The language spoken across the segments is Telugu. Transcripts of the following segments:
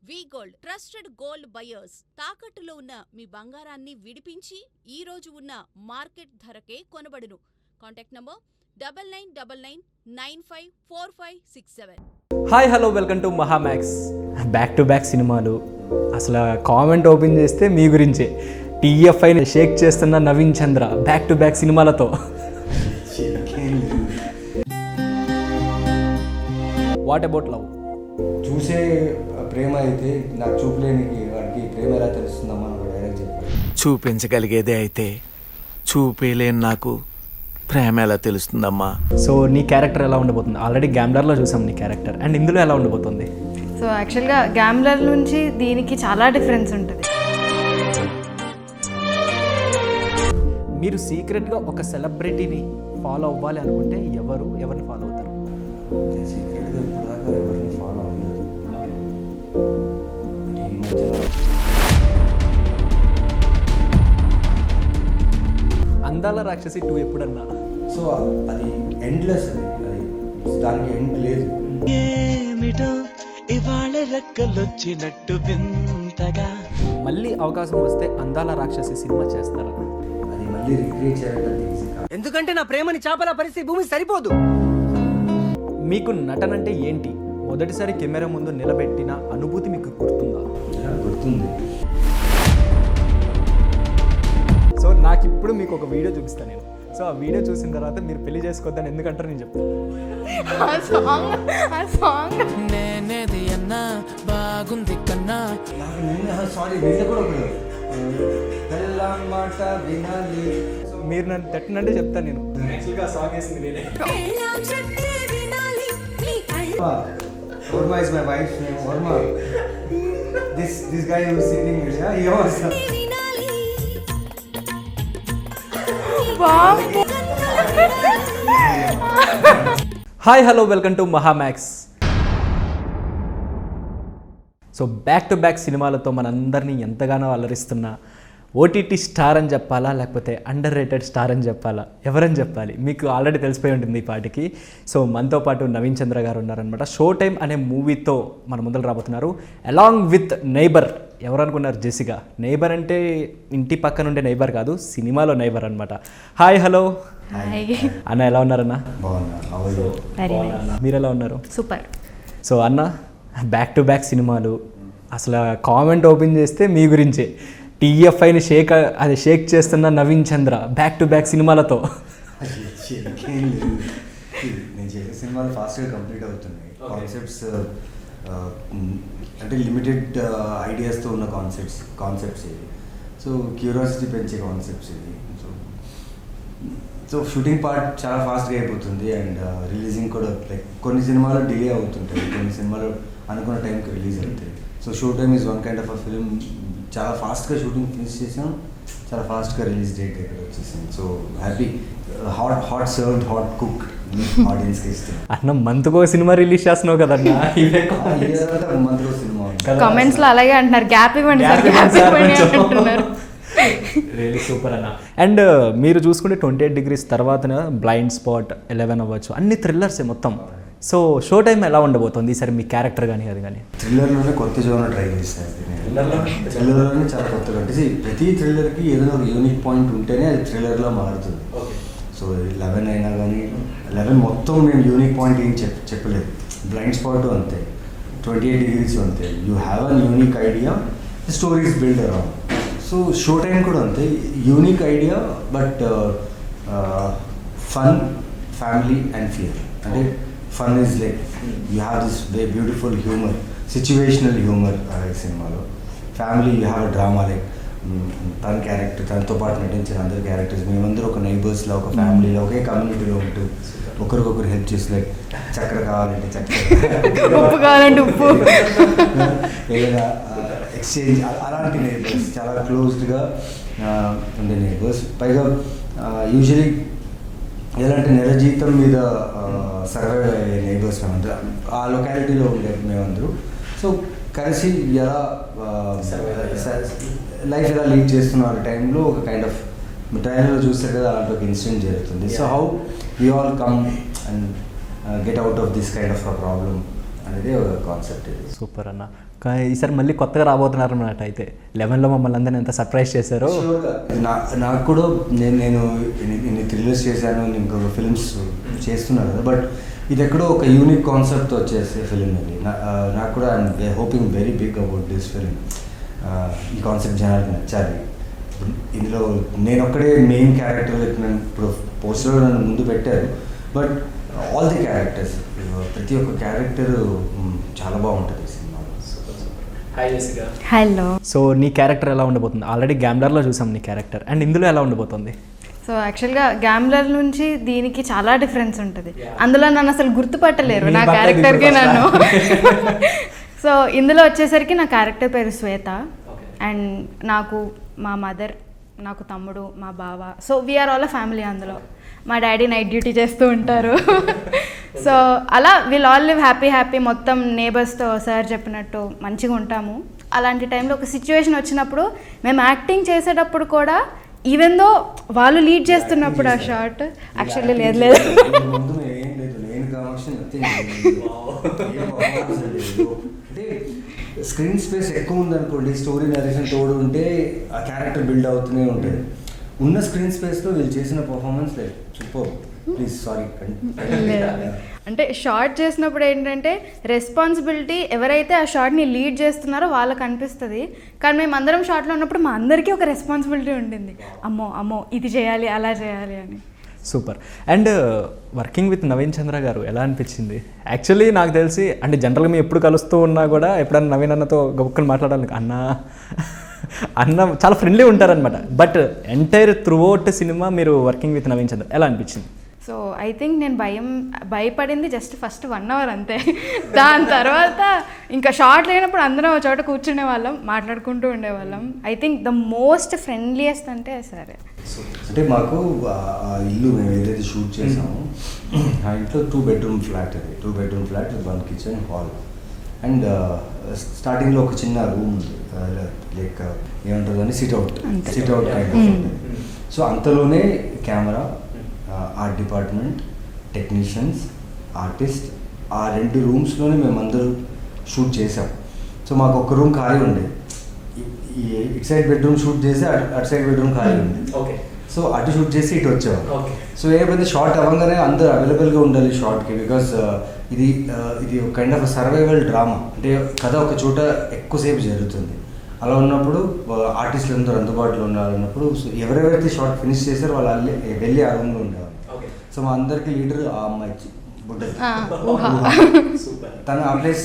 వి గోల్డ్ ట్రస్టెడ్ గోల్డ్ బయర్స్ తాకట్టులో ఉన్న మీ బంగారాన్ని విడిపించి ఈ రోజు ఉన్న మార్కెట్ ధరకే కొనబడును. Contact number 9999954567. Hi hello welcome to Mahamax. Back to back సినిమాలు. అసలు కామెంట్ ఓపెన్ చేస్తే మీ గురించే. టీఎఫ్ఐని షేక్ చేస్తున్న నవీన్ చంద్ర బ్యాక్ టు బ్యాక్ సినిమాలతో. What about love? చూసే ప్రేమ అయితే నాకు చూపలేనికి వాడికి ప్రేమ ఎలా తెలుస్తుందమ్మా అని డైరెక్ట్ చెప్పాడు. చూపించగలిగేదే అయితే చూపేలేని నాకు ప్రేమ ఎలా తెలుస్తుందమ్మా. సో నీ క్యారెక్టర్ ఎలా ఉండబోతుంది? ఆల్రెడీ గ్యాంబ్లర్లో చూసాం నీ క్యారెక్టర్, అండ్ ఇందులో ఎలా ఉండబోతుంది? సో యాక్చువల్గా గ్యాంబ్లర్ నుంచి దీనికి చాలా డిఫరెన్స్ ఉంటుంది. మీరు సీక్రెట్గా ఒక సెలబ్రిటీని ఫాలో అవ్వాలి అనుకుంటే ఎవరిని ఫాలో అవుతారు? సీక్రెట్గా ఇప్పుడు దాకా ఎవరిని ఫాలో అవ్వలేదు. ఈ మధ్య అందాల రాక్షసి 2 ఎప్పుడన్నా? సో అది ఎండ్లెస్, అది దానికి ఎండ్ లేదు. ఏమిటో ఇవాళ రెక్కలొచ్చినట్టు వింతగా. మళ్ళీ అవకాశం వస్తే అందాల రాక్షసి సినిమా చేస్తారా? అది మళ్ళీ రిక్రియేట్ చేయాలంటే ఈజీ కాదు. ఎందుకంటే నా ప్రేమని చాపల పరిస్థితి భూమి సరిపోదు. మీకు నటన అంటే ఏంటి? మొదటిసారి కెమెరా ముందు నిలబెట్టిన అనుభూతి మీకు గుర్తుందా? గుర్తుంది. సో నాకు ఇప్పుడు మీకు ఒక వీడియో చూపిస్తాను నేను. సో ఆ వీడియో చూసిన తర్వాత మీరు పెళ్లి చేసుకోవద్దని ఎందుకంటారు నేను చెప్తాను. నేనేది అన్నా బాగుంది కన్నా. సారీ వీళ్ళ కూడా ఒకరు మాట వినాలి. మీరు నన్ను తట్టినంటే చెప్తాను నేను. యాక్చువల్గా సాంగ్ వేసింది నేనే. Orma is my wife's name. Orma. This guy who is sitting here, he was. Hi hello welcome to Mahamax. So back to back సినిమాలతో మనందరినీ ఎంతగానో అలరిస్తున్న ఓటీటీ స్టార్ అని చెప్పాలా, లేకపోతే అండర్ రేటెడ్ స్టార్ అని చెప్పాలా, ఎవరని చెప్పాలి? మీకు ఆల్రెడీ తెలిసిపోయి ఉంటుంది ఈ పాటికి. సో మనతో పాటు నవీన్ చంద్ర గారు ఉన్నారనమాట. షో టైమ్ అనే మూవీతో మన ముందర రాబోతున్నారు, అలాంగ్ విత్ నైబర్. ఎవరనుకున్నారు? జెసికా. నైబర్ అంటే ఇంటి పక్కన ఉండే నైబర్ కాదు, సినిమాలో నైబర్ అనమాట. హాయ్ హలో అన్న, ఎలా ఉన్నారన్న? బాగున్నా. మీరు ఎలా ఉన్నారు? సూపర్. సో అన్న, బ్యాక్ టు బ్యాక్ సినిమాలు. అసలు కామెంట్ ఓపెన్ చేస్తే మీ గురించే. టీఎఫ్ఐని షేక్ చేస్తున్న నవీన్ చంద్ర బ్యాక్ టు బ్యాక్ సినిమాలతో. నేను చేసే సినిమాలు ఫాస్ట్గా కంప్లీట్ అవుతున్నాయి. కాన్సెప్ట్స్ అంటే లిమిటెడ్ ఐడియాస్తో ఉన్న కాన్సెప్ట్స్ ఇవి. సో క్యూరియాసిటీ పెంచే కాన్సెప్ట్స్ ఇవి. సో షూటింగ్ పార్ట్ చాలా ఫాస్ట్గా అయిపోతుంది, అండ్ రిలీజింగ్ కూడా లైక్ కొన్ని సినిమాలు డిలే అవుతుంటాయి, కొన్ని సినిమాలు అనుకున్న టైంకి రిలీజ్ అవుతాయి. So show time is one kind of a film. చాలా ఫాస్ట్గా షూటింగ్ ఫినిష్ చేసాం, చాలా ఫాస్ట్గా రిలీజ్ డేట్ దగ్గర వచ్చేసాం. So happy. Hot served, hot cook ఆడియన్స్కి ఇస్తాం. అన్న మంత్కో సినిమా రిలీజ్ చేస్తున్నావు కదన్నా. మంత్లో సినిమా కామెంట్స్ లో అలాగే అంటున్నారు, గ్యాప్ ఇవ్వండి సార్, గ్యాప్ ఇవ్వండి అంటున్నారు. రియలీ సూపర్ అన్న. అండ్ మీరు చూసుకుంటే 28 degrees తర్వాత బ్లైండ్ స్పాట్ 11 అవ్వచ్చు, అన్ని థ్రిల్లర్సే మొత్తం. సో షో టైం ఎలా ఉండబోతుంది ఈసారి? మీ క్యారెక్టర్ కానీ అది కానీ? థ్రిల్లర్లోనే కొత్త జోనర్ ట్రై చేస్తాను. థ్రిల్లర్లోనే చాలా కొత్తగా అంటే ప్రతి థ్రిల్లర్కి ఏదైనా ఒక యూనిక్ పాయింట్ ఉంటేనే అది థ్రిల్లర్లో మారుతుంది. సో 11 అయినా కానీ 11 మొత్తం నేను యూనిక్ పాయింట్ ఏం చెప్పలేదు. బ్లైండ్ స్పాట్ అంతే, 28 degrees అంతే. You have an unique idea, the stories build around. So show time కూడా అంతే, unique idea but fun, family and fear. అంటే fun is like you have this beautiful humour, situational humour సినిమాలో. Family you have a drama, like తన క్యారెక్టర్, తనతో పాటు నటించిన అందరు క్యారెక్టర్స్, మేమందరూ ఒక నైబర్స్లో, ఒక ఫ్యామిలీలో, ఒకే కమ్యూనిటీలో ఉంటూ ఒకరికొకరు హెల్ప్ చేసి, లైక్ చక్కెర కావాలంటే చక్కెర, ఉప్పు కావాలంటే ఉప్పు, ఏదైనా ఎక్స్చేంజ్, అలాంటి నైబర్స్, చాలా క్లోజ్డ్గా ఉండే నైబర్స్. పైగా యూజువలీ ఎలాంటి నెల జీతం మీద సర్వైవ్ అయ్యే నైబర్స్ మేమందరూ, ఆ లొకాలిటీలో ఉండే మేమందరూ. సో కలిసి ఎలా లైఫ్ ఎలా లీడ్ చేస్తున్నారు టైంలో ఒక కైండ్ ఆఫ్ ట్రైలర్లో చూస్తారు కదా, అలాంటి ఒక ఇన్సిడెంట్ జరుగుతుంది. So how we all come and get out of this kind of a problem అనేది ఒక కాన్సెప్ట్ ఇది. సూపర్ అన్న. ఈసారి మళ్ళీ కొత్తగా రాబోతున్నారు అన్నమాట. అయితే 11లో మమ్మల్ని అందరినీ ఎంత సర్ప్రైజ్ చేశారో. నాకు కూడా నేను ఇన్ని థ్రిల్లర్స్ చేశాను, ఇంకొక ఫిల్మ్స్ చేస్తున్నాను కదా, బట్ ఇది ఎక్కడో ఒక యూనిక్ కాన్సెప్ట్ వచ్చేసే ఫిలిం ఇది. నాకు కూడా I'm hoping very big about this film. ఈ కాన్సెప్ట్ జనాలకు నచ్చాలి. ఇందులో నేను ఒక్కడే మెయిన్ క్యారెక్టర్, నేను ఇప్పుడు పోస్టర్లో నన్ను ముందు పెట్టారు, బట్ ఆల్ ది క్యారెక్టర్స్, ప్రతి ఒక్క క్యారెక్టర్ చాలా బాగుంటుంది ఈ సినిమాలో. హలో. సో నీ క్యారెక్టర్ ఎలా ఉండబోతుంది? ఆల్రెడీ గ్యాంబ్లర్లో చూసాం నీ క్యారెక్టర్, అండ్ ఇందులో ఎలా ఉండబోతుంది? సో యాక్చువల్గా గ్యాంబ్లర్ నుంచి దీనికి చాలా డిఫరెన్స్ ఉంటుంది. అందులో నన్ను అసలు గుర్తుపట్టలేరు నా క్యారెక్టర్కి నన్ను. సో ఇందులో వచ్చేసరికి నా క్యారెక్టర్ పేరు శ్వేత, అండ్ నాకు మా మదర్, నాకు తమ్ముడు, మా బావ, so we are all a family. అందులో మా డాడీ నైట్ డ్యూటీ చేస్తూ ఉంటారు. సో అలా వీల్ ఆల్ లివ్ హ్యాపీ మొత్తం నేబర్స్తో సార్ చెప్పినట్టు మంచిగా ఉంటాము. అలాంటి టైంలో ఒక సిచ్యువేషన్ వచ్చినప్పుడు మేము యాక్టింగ్ చేసేటప్పుడు కూడా, ఈవెన్ దో వాళ్ళు లీడ్ చేస్తున్నప్పుడు ఆ షార్ట్ యాక్చువల్లీ లేదు స్క్రీన్ స్పేస్ ఎక్కువ ఉందనుకోండి, స్టోరీ నరేషన్ తోడు ఉంటే ఆ క్యారెక్టర్ బిల్డ్ అవుతూనే ఉంటుంది. ఉన్న స్క్రీన్ స్పేస్లో వీళ్ళు చేసిన పర్ఫార్మెన్స్ లేదు, సూపర్. Please sorry. అంటే షార్ట్ చేసినప్పుడు ఏంటంటే రెస్పాన్సిబిలిటీ ఎవరైతే ఆ షార్ట్ని లీడ్ చేస్తున్నారో వాళ్ళకి అనిపిస్తుంది, కానీ మేము అందరం షార్ట్లో ఉన్నప్పుడు మా అందరికీ ఒక రెస్పాన్సిబిలిటీ ఉంటుంది, అమ్మో ఇది చేయాలి అలా చేయాలి అని. Super. And working with Naveen Chandra గారు ఎలా అనిపించింది? యాక్చువల్లీ నాకు తెలిసి అంటే జనరల్గా మేము ఎప్పుడు కలుస్తూ ఉన్నా కూడా ఎప్పుడన్నా నవీన్ అన్నతో గొప్పలు మాట్లాడాలి, అన్న చాలా ఫ్రెండ్లీ ఉంటారనమాట. But entire through out cinema మీరు వర్కింగ్ విత్ నవీన్ చంద్ర ఎలా అనిపించింది? సో ఐ థింక్ నేను భయపడింది జస్ట్ ఫస్ట్ 1 hour అంతే. దాని తర్వాత ఇంకా షార్ట్ లేనప్పుడు అందరం ఒక చోట కూర్చునే వాళ్ళం, మాట్లాడుకుంటూ ఉండేవాళ్ళం. I think the most friendliest అంటే సరే. అంటే మాకు ఇల్లు మేము ఏదైతే షూట్ చేసామో ఆ ఇంట్లో 2 bedroom ఫ్లాట్, అది 2 bedroom flat with 1 kitchen hall. And స్టార్టింగ్లో ఒక చిన్న రూమ్ ఉంది, లైక్ ఏమంటుంది అని సిట్అవుట్ కైండ్ ఆఫ్ ఉంటుంది. సో అంతలోనే camera, art department, technicians, artist, ఆ 2 రూమ్స్లోనే మేమందరూ షూట్ చేసాం. సో మాకు ఒక రూమ్ ఖాళీ ఉండే, ఇటు సైడ్ బెడ్రూమ్ షూట్ చేసి అటు సైడ్ బెడ్రూమ్ ఖాళీ ఉంది. సో అటు షూట్ చేసి ఇటు వచ్చేవాళ్ళు. సో ఏమైతే షార్ట్ అవ్వగానే అందరూ అవైలబుల్గా ఉండాలి షార్ట్కి, బికాస్ ఇది ఒక కైండ్ ఆఫ్ సర్వైవల్ డ్రామా. అంటే కథ ఒక చోట ఎక్కువసేపు జరుగుతుంది. అలా ఉన్నప్పుడు ఆర్టిస్టులు అందరూ అందుబాటులో ఉండాలన్నప్పుడు ఎవరెవరైతే షార్ట్ ఫినిష్ చేశారో వాళ్ళు వెళ్ళి ఆ రూమ్లో ఉండేవాళ్ళు. సో మా అందరికి లీడర్ ఆ అమ్మాయి బుడ్డ, తను ఆ ప్లేస్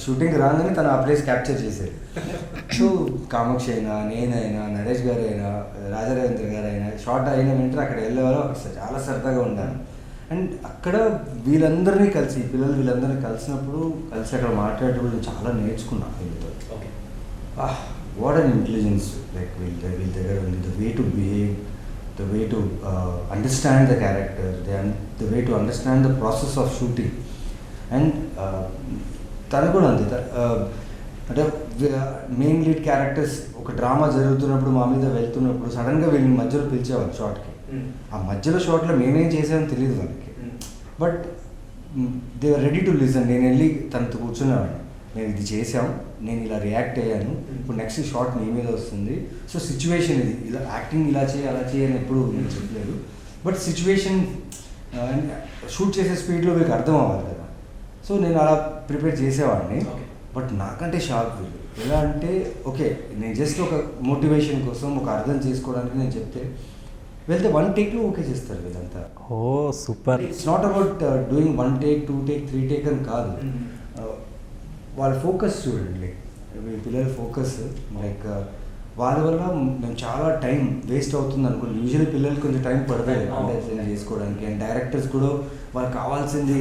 షూటింగ్ రాగానే తను ఆ ప్లేస్ క్యాప్చర్ చేసేది. సో కామాక్షి అయినా, నేనైనా, నరేష్ గారు అయినా, రాజారవీంద్ర గారు అయినా షార్ట్ అయిన వెంటనే అక్కడ వెళ్ళేవారు. అక్కడ చాలా సరదాగా ఉండాను. అండ్ అక్కడ వీళ్ళందరినీ కలిసి, వీళ్ళందరినీ కలిసినప్పుడు కలిసి అక్కడ మాట్లాడేటప్పుడు చాలా నేర్చుకున్నాను వీళ్ళతో. వాట్ అన్ ఇంటెలిజెన్స్, లైక్ వీళ్ళ దగ్గర ఉంది. The way to behave, the way to understand the character, the way to understand the process of shooting. And తను కూడా అంతే. అంటే మెయిన్ లీడ్ క్యారెక్టర్స్ ఒక డ్రామా జరుగుతున్నప్పుడు మా మీద వెళ్తున్నప్పుడు సడన్గా వీళ్ళని మధ్యలో పిలిచేవాళ్ళు షార్ట్కి. ఆ మధ్యలో షార్ట్లో మేమేం చేసామని తెలియదు వాళ్ళకి, but they are ready to listen. నేను వెళ్ళి తనతో కూర్చున్నాను, నేను ఇది చేసాం, నేను ఇలా రియాక్ట్ అయ్యాను, ఇప్పుడు నెక్స్ట్ షార్ట్ నీ మీద వస్తుంది. సో సిచ్యువేషన్ ఇది, ఇలా యాక్టింగ్ ఇలా చేయి అలా చేయని ఎప్పుడు నేను చెప్పలేదు, బట్ సిచ్యువేషన్ షూట్ చేసే స్పీడ్లో వీళ్ళకి అర్థం అవ్వాలి కదా. సో నేను అలా ప్రిపేర్ చేసేవాడిని. బట్ నాకంటే షార్ప్ వీళ్ళు. ఎలా అంటే ఓకే, నేను జస్ట్ ఒక మోటివేషన్ కోసం, ఒక అర్థం చేసుకోవడానికి నేను చెప్తే వెళ్తే 1 takeలో ఓకే చేస్తారు వీళ్ళంతా. ఓ super. It's not about doing 1 take, 2 take, 3 take అని కాదు. వాళ్ళ ఫోకస్ చూడండి, లైక్ పిల్లల ఫోకస్, లైక్ వాళ్ళ వల్ల మేము చాలా టైం వేస్ట్ అవుతుంది అనుకోండి. యూజువల్లీ పిల్లలు కొంచెం టైం పడతాయి అండర్స్టాండ్ చేసుకోవడానికి. అండ్ డైరెక్టర్స్ కూడా వాళ్ళకి కావాల్సింది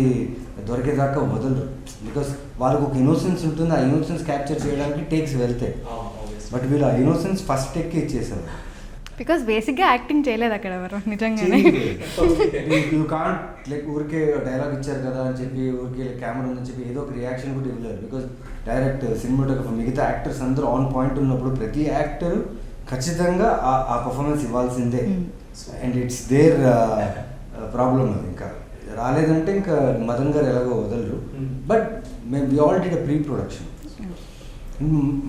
దొరికేదాకా వదలరు, బికాస్ వాళ్ళకు ఒక ఇన్నోసెన్స్ ఉంటుంది. ఆ ఇన్నోసెన్స్ క్యాప్చర్ చేయడానికి టేక్స్ వెళ్తాయి, బట్ వీళ్ళు ఆ ఇన్నోసెన్స్ ఫస్ట్ టేక్కి ఇచ్చేసారు. బికాస్ బేసిక్గా యాక్టింగ్ చేయలేదు అక్కడ ఎవరు నిజంగానే. యూ కాంట్ లైక్ ఊరికే డైలాగ్ ఇచ్చారు కదా అని చెప్పి ఊరికే కెమెరా ఉందని చెప్పి ఏదో ఒక రియాక్షన్ కూడా ఇవ్వలేరు. బికాస్ డైరెక్ట్ సినిమాటోగ్రఫర్ మిగతా యాక్టర్స్ అందరూ ఆన్ పాయింట్ ఉన్నప్పుడు ప్రతి యాక్టర్ ఖచ్చితంగా ఆ పర్ఫార్మెన్స్ ఇవ్వాల్సిందే. And it's there problem. అది ఇంకా రాలేదంటే ఇంకా మదన్ గారు ఎలాగో వదలరు. బట్ మేము we all did pre production.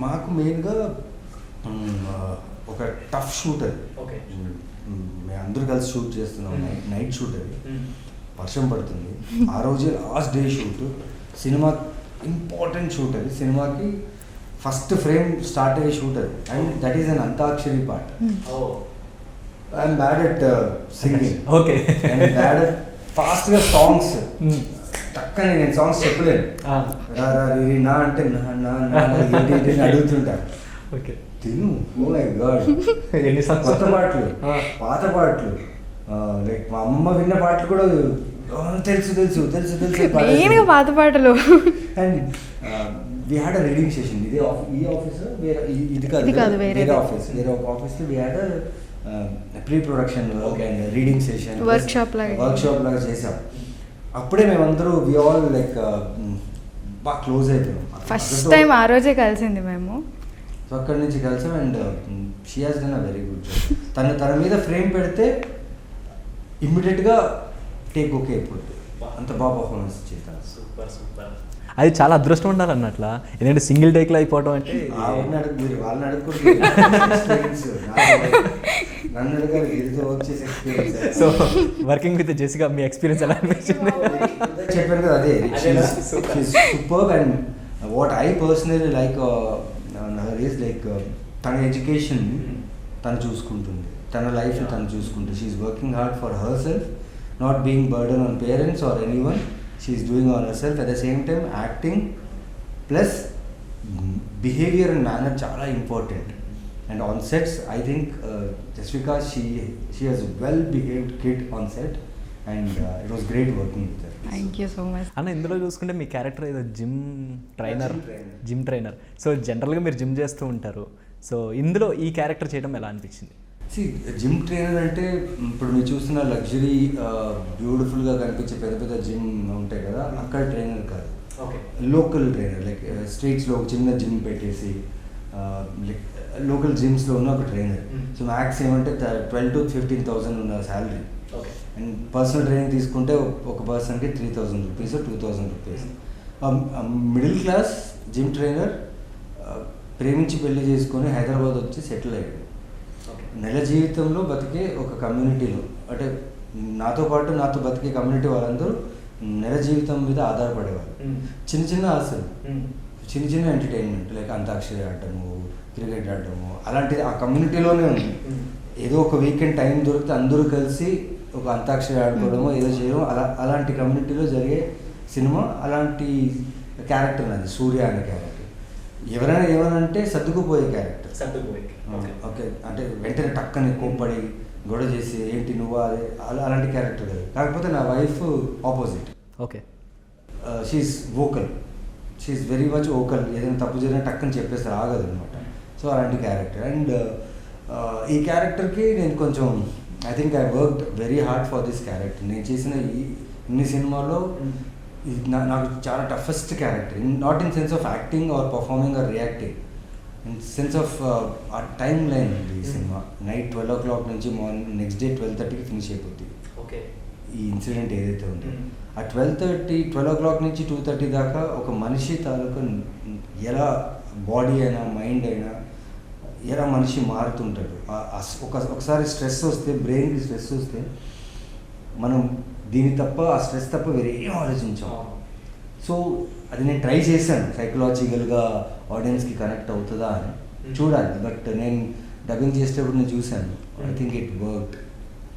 మాకు మెయిన్గా ఒక టఫ్ షూట్ అది. మేము అందరూ కలిసి షూట్ చేస్తున్నాం, నైట్ షూట్ అది, వర్షం పడుతుంది. ఆ రోజే last day shoot, cinema important shoot అది, సినిమాకి ఫస్ట్ ఫ్రేమ్ స్టార్ట్ అయ్యే షూట్ అది. And that is an antakshari part. I'm bad at singing, okay, and bad at ఫాస్ట్గా సాంగ్స్. టక్కని నేను సాంగ్స్ చెప్పలేను. నా అంటే అడుగుతుంటా, ఓకే తిను, ఓ మై గాడ్, కొత్త పాటలు, పాత పాటలు, లైక్ మా అమ్మ విన్న పాటలు కూడా తెలుసు తెలుసు తెలుసు తెలుసు పాత పాటలు. And we had a reading session. ఇదే ఈ ఆఫీస్ వేరే, ఇది కాదు వేరే ఆఫీస్, వేరే ఒక ఆఫీస్లో we had pre production work and reading session, workshop లాగా చేసాం. అప్పుడే మేమందరూ వి ఆల్ లైక్ బాగా క్లోజ్ అయిపోయాం. ఫస్ట్ టైం ఆ రోజే కలిసింది మేము. సో అక్కడి నుంచి కలిసాం. And she has done a very good job. తన మీద ఫ్రేమ్ పెడితే ఇమ్మీడియట్గా టేక్ ఓకే అయిపోతుంది, అంత బాగా పర్ఫార్మెన్స్ చేస్తాను. Super super. అది చాలా అదృష్టం ఉండాలి అన్నట్లా, ఎందుకంటే సింగిల్ టేక్లో అయిపోవడం అంటే. మీరు వాళ్ళని అడుగుకుంటే నన్ను అడగాలి, ఏదో వర్క్ చేసే experience. So working with Jessica మీ ఎక్స్పీరియన్స్ ఎలా అనిపించింది? చెప్పాను కదా, అదే super. And what I personally like is like తన ఎడ్యుకేషన్ తను చూసుకుంటుంది, తన లైఫ్ తను చూసుకుంటుంది. She's working hard for herself, not being burden on parents or anyone. She's doing on herself. At the same time acting plus behaviour and manner చాలా important. And on sets, I think just because she has a well-behaved kid on set, and it was great working with her. Thank you so much. అన్న ఇందులో చూసుకుంటే మీ క్యారెక్టర్ ఏదో జిమ్ ట్రైనర్. సో జనరల్గా మీరు జిమ్ చేస్తూ ఉంటారు. సో ఇందులో ఈ క్యారెక్టర్ చేయడం ఎలా అనిపించింది? జిమ్ ట్రైనర్ అంటే ఇప్పుడు మీరు చూస్తున్న లగ్జరీ బ్యూటిఫుల్గా కనిపించే పెద్ద పెద్ద జిమ్ ఉంటాయి కదా, అక్కడ ట్రైనర్ కాదు. Okay, local trainer. లైక్ స్ట్రీట్స్లో ఒక చిన్న జిమ్ పెట్టేసి లైక్ లోకల్ జిమ్స్లో ఉన్న ఒక ట్రైనర్. సో మ్యాక్స్ ఏమంటే 12,000 to 15,000 ఉన్న శాలరీ. అండ్ పర్సనల్ ట్రైనింగ్ తీసుకుంటే ఒక పర్సన్కి 3,000 rupees 2,000 rupees. Middle class gym trainer ప్రేమించి పెళ్లి చేసుకొని హైదరాబాద్ వచ్చి సెటిల్ అయ్యాడు. నెల జీవితంలో బతికే ఒక కమ్యూనిటీలో, అంటే నాతో పాటు నాతో బతికే కమ్యూనిటీ వాళ్ళందరూ నెల జీవితం మీద ఆధారపడేవాళ్ళు. చిన్న చిన్న ఆశలు, చిన్న చిన్న ఎంటర్టైన్మెంట్, లైక్ అంతాక్షరి ఆడటము, క్రికెట్ ఆడటము, అలాంటిది ఆ కమ్యూనిటీలోనే ఉంది. ఏదో ఒక వీకెండ్ టైం దొరికితే అందరూ కలిసి ఒక అంతాక్షరి ఆడుకోవడము, ఏదో చేయడం, అలాంటి కమ్యూనిటీలో జరిగే సినిమా. అలాంటి క్యారెక్టర్ అది సూర్య అనే క్యారెక్టర్. ఎవరైనా ఏమనంటే సర్దుకుపోయే క్యారెక్టర్. ఓకే, అంటే వెంటనే టక్కని కోప్పడి గొడవ చేసి ఏంటి నువ్వు అదే అలాంటి క్యారెక్టర్ కాదు. కాకపోతే నా wife opposite. Okay, she's vocal, she's very much vocal. ఏదైనా తప్పు జరిగినా టక్కని చెప్పేసి రాగదు అనమాట. సో అలాంటి క్యారెక్టర్. అండ్ ఈ క్యారెక్టర్కి నేను కొంచెం I think I worked very hard for this character. నేను చేసిన ఇన్ని సినిమాల్లో నాకు చాలా toughest character. Not in sense of acting or performing or reacting, in sense of ఆ టైం లైన్. ఈ సినిమా నైట్ 12 o'clock నుంచి మార్నింగ్ నెక్స్ట్ డే 12:30కి ఫినిష్ అయిపోతుంది. ఓకే, ఈ ఇన్సిడెంట్ ఏదైతే ఉందో ఆ 12 o'clock నుంచి 2:30 దాకా ఒక మనిషి తాలూకు ఎలా బాడీ అయినా మైండ్ అయినా ఎలా మనిషి మారుతుంటాడు. ఒకసారి స్ట్రెస్ వస్తే, బ్రెయిన్కి స్ట్రెస్ వస్తే మనం దీని తప్ప, ఆ స్ట్రెస్ తప్ప వేరే ఏం ఆలోచించాం. సో అది నేను ట్రై చేశాను సైకలాజికల్గా ఆడియన్స్కి కనెక్ట్ అవుతుందా అని చూడాలి. బట్ నేను డబ్బింగ్ చేసేటప్పుడు నేను చూశాను. I think it worked.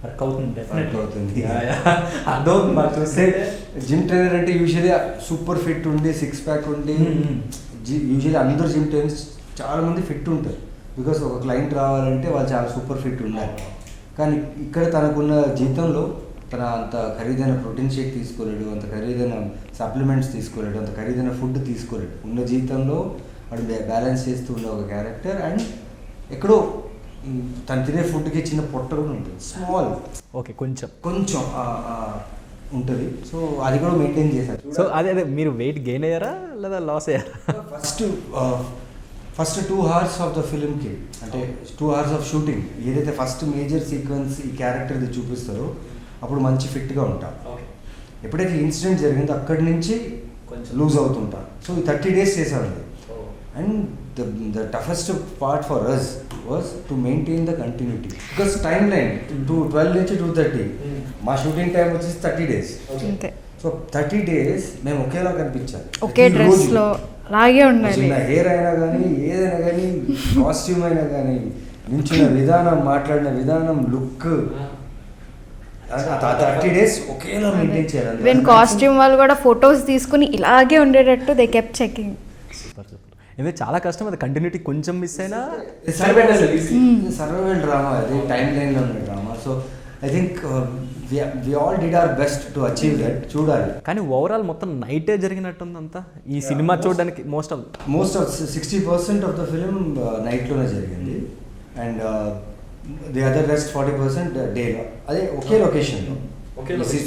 Work అవుతుంది. చూస్తే జిమ్ ట్రైనర్ అంటే యూజువల్లీ సూపర్ ఫిట్ ఉండి, 6 pack ఉండి, యూజువల్లీ అందరూ జిమ్ ట్రైనర్స్ చాలామంది ఫిట్ ఉంటారు. బికాస్ ఒక క్లయింట్ రావాలంటే వాళ్ళు చాలా సూపర్ ఫిట్ ఉండాలి. కానీ ఇక్కడ తనకున్న జీతంలో తన అంత ఖరీదైన ప్రోటీన్ షేక్ తీసుకోలేడు, అంత ఖరీదైన సప్లిమెంట్స్ తీసుకోలేడు, అంత ఖరీదైన ఫుడ్ తీసుకోలేడు. ఉన్న జీతంలో వాడు బ్యాలెన్స్ చేస్తూ ఉండే ఒక క్యారెక్టర్. అండ్ ఎక్కడో తను తినే ఫుడ్కి చిన్న పొట్ట కూడా ఉంటుంది, స్మాల్. ఓకే, కొంచెం ఉంటుంది. సో అది కూడా మెయింటైన్ చేశారు. సో అదే మీరు వెయిట్ గెయిన్ అయ్యారా లేదా లాస్ అయ్యారా? ఫస్ట్ 2 hours ఆఫ్ ద ఫిలింకి, అంటే 2 hours ఆఫ్ షూటింగ్ ఏదైతే ఫస్ట్ మేజర్ సీక్వెన్స్ ఈ క్యారెక్టర్ది చూపిస్తారో అప్పుడు మంచి ఫిట్గా ఉంటాను. ఎప్పుడైతే ఇన్సిడెంట్ జరిగిందో అక్కడి నుంచి కొంచెం లూజ్ అవుతుంటాను. సో 30 days చేసామండి. And the toughest part for us was to maintain the continuity because timeline to 12 నుంచి 2:30 మా షూటింగ్ టైం వచ్చేసి 30 days. అంతే. సో 30 days మేము ఒకేలా కనిపించాలి, ఒకే డ్రెస్లో లాగే ఉండాలి. చిన్న హెయిర్ అయినా కానీ ఏదైనా కానీ కాస్ట్యూమ్ అయినా కానీ నించిన విధానం, మాట్లాడిన విధానం, లుక్ 30 days ఒకేలా మెయింటైన్ చేయాలి. ఈవెన్ కాస్ట్యూమ్ వాళ్ళు కూడా ఫొటోస్ తీసుకుని ఇలాగే ఉండేటట్టు దే కెప్ట్ చెకింగ్. ఇది చాలా కష్టం, అది కంటిన్యూటీ కొంచెం మిస్ అయినా సర్వైవల్ డ్రామా, అది టైం లైన్లో ఉన్న drama. So I think we all did our best to achieve that. చూడాలి. కానీ ఓవరాల్ మొత్తం నైటే జరిగినట్టుంది అంతా ఈ సినిమా చూడడానికి. Most of 60% of the film నైట్లోనే జరిగింది అండ్ ది అదర్ రెస్ట్ 40% డేలో. అదే ఒకే లొకేషన్లో.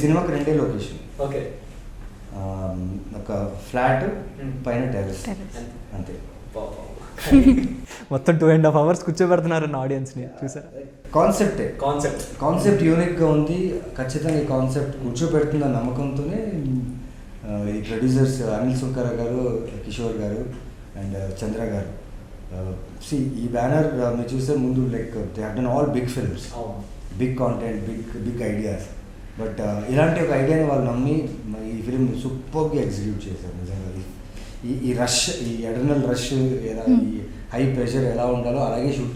సినిమాకి 2 లొకేషన్, ఒక ఫ్లాట్ పైన టెర్రస్, అంతే. మొత్తం 2.5 hours కూర్చోబెడుతున్నారు ఆడియన్స్ని, చూసారా? కాన్సెప్ట్ యూనిక్గా ఉంది. ఖచ్చితంగా ఈ కాన్సెప్ట్ కూర్చోబెడుతున్న నమ్మకంతోనే ఈ ప్రొడ్యూసర్స్ అనిల్ సుంకర గారు, కిషోర్ గారు అండ్ చంద్ర గారు. ఈ బ్యానర్ మీరు చూస్తే ముందు like they have done all big films, big content, big ideas. But ఇలాంటి ఒక ఐడియాని వాళ్ళు నమ్మి ఈ ఫిలిం సూపర్గా ఎగ్జిక్యూట్ చేశారు. నిజంగా ఈ రష్, ఈ ఎటర్నల్ రష్, ఎలా ఈ హై ప్రెషర్ ఎలా ఉండాలో అలాగే షూట్.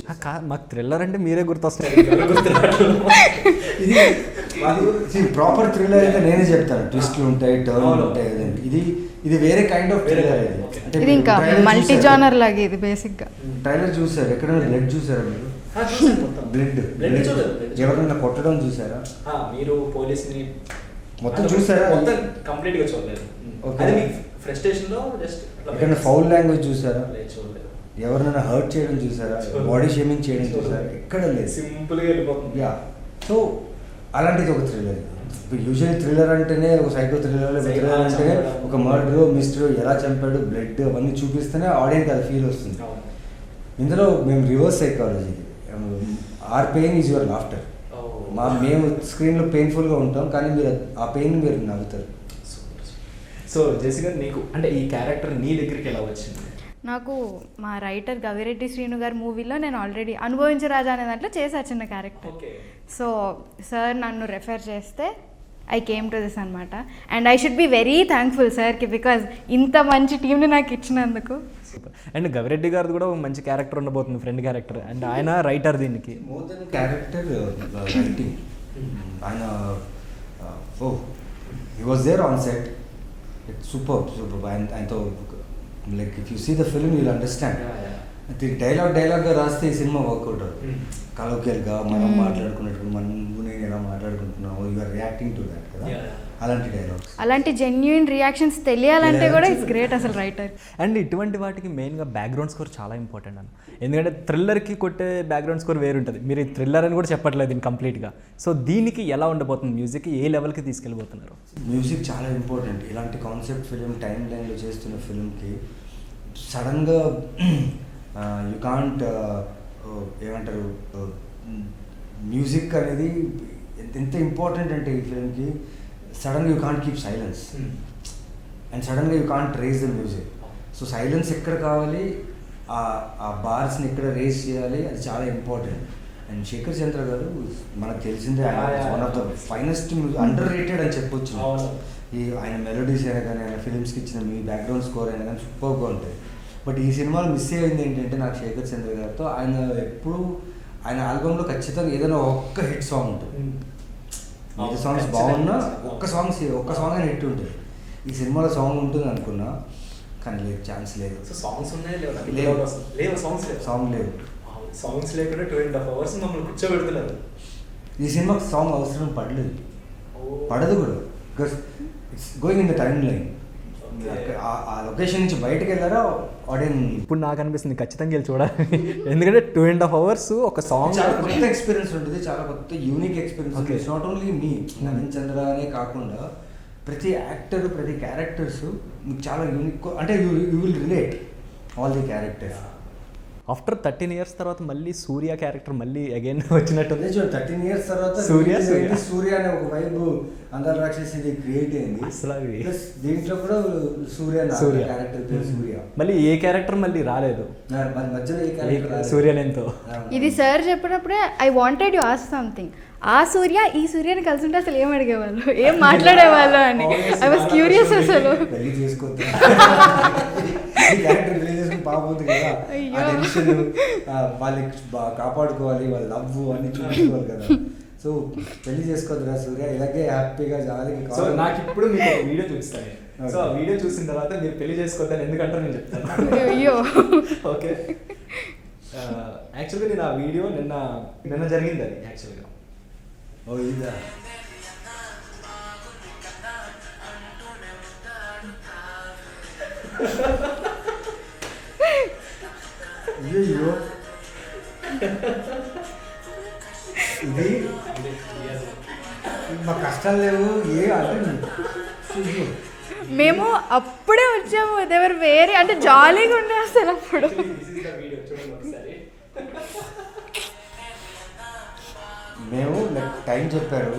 మాకు థ్రిల్లర్ అంటే మీరే గుర్తొస్తారు. ఇది ప్రాపర్ థ్రిల్లర్ అయితే నేనే చెప్తాను. ట్విస్ట్లు ఉంటాయి, టర్న్ ఉంటాయి. ఇది వేరే కైండ్ ఆఫ్ థ్రిల్లర్. ఇది ఇంకా మల్టీ జానర్ లాగే. ఇది బేసిక్ గా ట్రైలర్ చూసారు, ఎక్కడైనా బ్లడ్ చూసారా మీరు? బ్లడ్ ఎవరైనా కొట్టడం చూసారా? మీరు పోలీస్ని మొత్తం చూసారా? కంప్లీట్గా చూడలేదు. ఫ్రస్ట్రేషన్లో జస్ట్ ఎక్కడైనా ఫౌల్ లాంగ్వేజ్ చూసారా? ఎవరినైనా హర్ట్ చేయడం చూసారా? బాడీ షేమింగ్ చేయడం చూసారా? ఎక్కడ లేదు, సింపుల్గా వెళ్ళిపోతుంది. యా. సో అలాంటిది ఒక థ్రిల్లర్. ఇప్పుడు యూజువల్లీ థ్రిల్లర్ అంటేనే ఒక సైకో థ్రిల్లర్ అంటేనే ఒక మర్డర్, మిస్టరీ, ఎలా చంపాడు, బ్లడ్ అవన్నీ చూపిస్తేనే ఆడియన్స్ అది ఫీల్ వస్తుంది. ఇందులో మేము reverse psychology, are pain is your laughter. మేము స్క్రీన్లో పెయిన్ఫుల్గా ఉంటాం, కానీ మీరు ఆ పెయిన్ మీరు నవ్వుతారు. సో జెసికా, నీకు అంటే ఈ క్యారెక్టర్ నీ దగ్గరికి ఎలా వచ్చింది? నాకు మా రైటర్ గవిరెడ్డి శ్రీను గారి మూవీలో నేను ఆల్రెడీ అనుభవించే రాజా అనే దాంట్లో చేసా చిన్న క్యారెక్టర్. సో సార్ నన్ను రెఫర్ చేస్తే ఐ కేమ్ టు దిస్ అనమాట. And I should be very thankful సార్కి, బికాజ్ ఇంత మంచి టీంని నాకు ఇచ్చినందుకు. అండ్ గవిరెడ్డి గారిది కూడా ఒక మంచి క్యారెక్టర్ ఉండబోతుంది, ఫ్రెండ్ క్యారెక్టర్. అండ్ ఆయన రైటర్ దీనికి. మోర్ దెన్ క్యారెక్టర్ రైటింగ్, ఆయన he was there on set. It's super. ఆయనతో like if you see the film you will understand. అది డైలాగ్గా రాస్తే ఈ సినిమా వర్కౌట్ అవుతుంది. కలోకియల్గా మనం మాట్లాడుకున్నట్టు, మనం నేను ఎలా మాట్లాడుకుంటున్నావు, you are reacting to that కదా, అలాంటి డైలాగ్స్, అలాంటి జెన్యూన్ రియాక్షన్స్ తెలియాలంటే కూడా ఇట్స్ గ్రేట్ అసలు రైటర్. అండ్ ఇటువంటి వాటికి మెయిన్గా బ్యాక్గ్రౌండ్ స్కోర్ చాలా ఇంపార్టెంట్ అన్న. ఎందుకంటే థ్రిల్లర్కి కొట్టే బ్యాక్గ్రౌండ్ స్కోర్ వేరు ఉంటుంది. మీరు థ్రిల్లర్ అని కూడా చెప్పట్లేదు దీన్ని కంప్లీట్గా. సో దీనికి ఎలా ఉండబోతుంది, మ్యూజిక్ ఏ లెవెల్కి తీసుకెళ్ళిపోతున్నారు? మ్యూజిక్ చాలా ఇంపార్టెంట్. ఇలాంటి కాన్సెప్ట్ ఫిలిం, టైం లైన్లో చేస్తున్న ఫిలింకి సడన్గా యూ కాంట్ ఏమంటారు, మ్యూజిక్ అనేది ఎంత ఇంపార్టెంట్ అంటే ఈ ఫిలింకి. సడన్గా you can't keep silence and సడన్గా you can't raise the music. So silence ఎక్కడ కావాలి, ఆ బార్స్ని ఎక్కడ రేజ్ చేయాలి, అది చాలా ఇంపార్టెంట్. అండ్ శేఖర్ చంద్ర గారు మనకు తెలిసిందే, one of the finest under rated అని చెప్పొచ్చు. ఆయన మెలోడీస్ అయినా కానీ, ఆయన ఫిలిమ్స్కి ఇచ్చిన మీ బ్యాక్గ్రౌండ్ స్కోర్ అయినా కానీ సూపర్గా ఉంటాయి. బట్ ఈ సినిమాలో మిస్ అయ్యింది ఏంటంటే నాకు శేఖర్ చంద్ర గారితో, ఆయన ఎప్పుడు ఆయన ఆల్బంలో ఖచ్చితంగా ఏదైనా ఒక్క హిట్ సాంగ్ ఉంటుంది. మిగతా సాంగ్స్ బాగున్నా ఒక్క సాంగ్ అని హిట్ ఉంటుంది. ఈ సినిమాలో సాంగ్ ఉంటుంది అనుకున్నా, కానీ లేదు, ఛాన్స్ లేదు. సాంగ్స్ ఉన్నాయి, సాంగ్ లేదు. సాంగ్స్ లేకుండా 2.5 hours మమ్మల్ని కూర్చోబెడుతున్నారు. ఈ సినిమాకి సాంగ్ అవసరం పడదు కూడా, because it's going in the time line. ఆ లొకేషన్ నుంచి బయటకు వెళ్ళారా ఆడియన్స్. ఇప్పుడు నాకు అనిపిస్తుంది ఖచ్చితంగా వెళ్ళి చూడాలి. ఎందుకంటే 2.5 hours ఒక సాంగ్, చాలా కొత్త ఎక్స్పీరియన్స్ ఉంటుంది, చాలా కొత్త unique experience. It's not only me Naveen Chandra అనే కాకుండా ప్రతి యాక్టర్, ప్రతి క్యారెక్టర్స్ మీకు చాలా యూనిక్. అంటే you will relate all the characters. After 13 years తర్వాత మళ్ళీ సూర్య క్యారెక్టర్ మళ్ళీ అగైన్ వచ్చినట్టుంది. 13 years తర్వాత సూర్య అనే ఒక వైబ్ అందర రాక్షసి ఇది క్రియేట్ అయింది. అసలు అవి ప్లస్ దీంట్లో కూడా సూర్య క్యారెక్టర్ పేరు సూర్య. మళ్ళీ ఏ క్యారెక్టర్ మళ్ళీ రాలేదు మధ్యలో ఏ క్యారెక్టర్ సూర్యలేంతో. ఇది సార్ చెప్పినప్పుడే I wanted you ask something. ఆ సూర్య ఈ సూర్యని కలిసి ఉంటే అసలు ఏం అడిగేవాళ్ళు, ఏం మాట్లాడేవాళ్ళు అని. ఐ వాస్ క్యూరియస్ అసలు. పెళ్లి చేసుకోవద్దు క్యారెక్టర్ పెళ్లి చేసుకుని పాపోతుంది కదా, ఆ టెన్షన్ వాళ్ళకి కాపాడుకోవాలి, వాళ్ళ లవ్ అన్ని చూపించుకోవాలి కదా. సో పెళ్లి చేసుకోవద్దురా సూర్య, ఇలాగే హ్యాపీగా జాలీగా. సో నాకు ఇప్పుడు మీకు ఒక వీడియో చూపిస్తాను. సో ఆ వీడియో చూసిన తర్వాత మీరు పెళ్లి చేసుకోవద్దని ఎందుకంటారు నేను చెప్తాను. అయ్యో ఓకే. యాక్చువల్గా నేను ఆ వీడియో నిన్న జరిగింది అది యాక్చువల్గా. ఓ ఇదా అయ్యో ఇది మా కష్టాలు లేవు ఏ అంటే మేము అప్పుడే వచ్చాము. దేవర్ వేరే అంటే జాలీగా ఉండే అసలు అప్పుడు. మేము టైం చెప్పారు,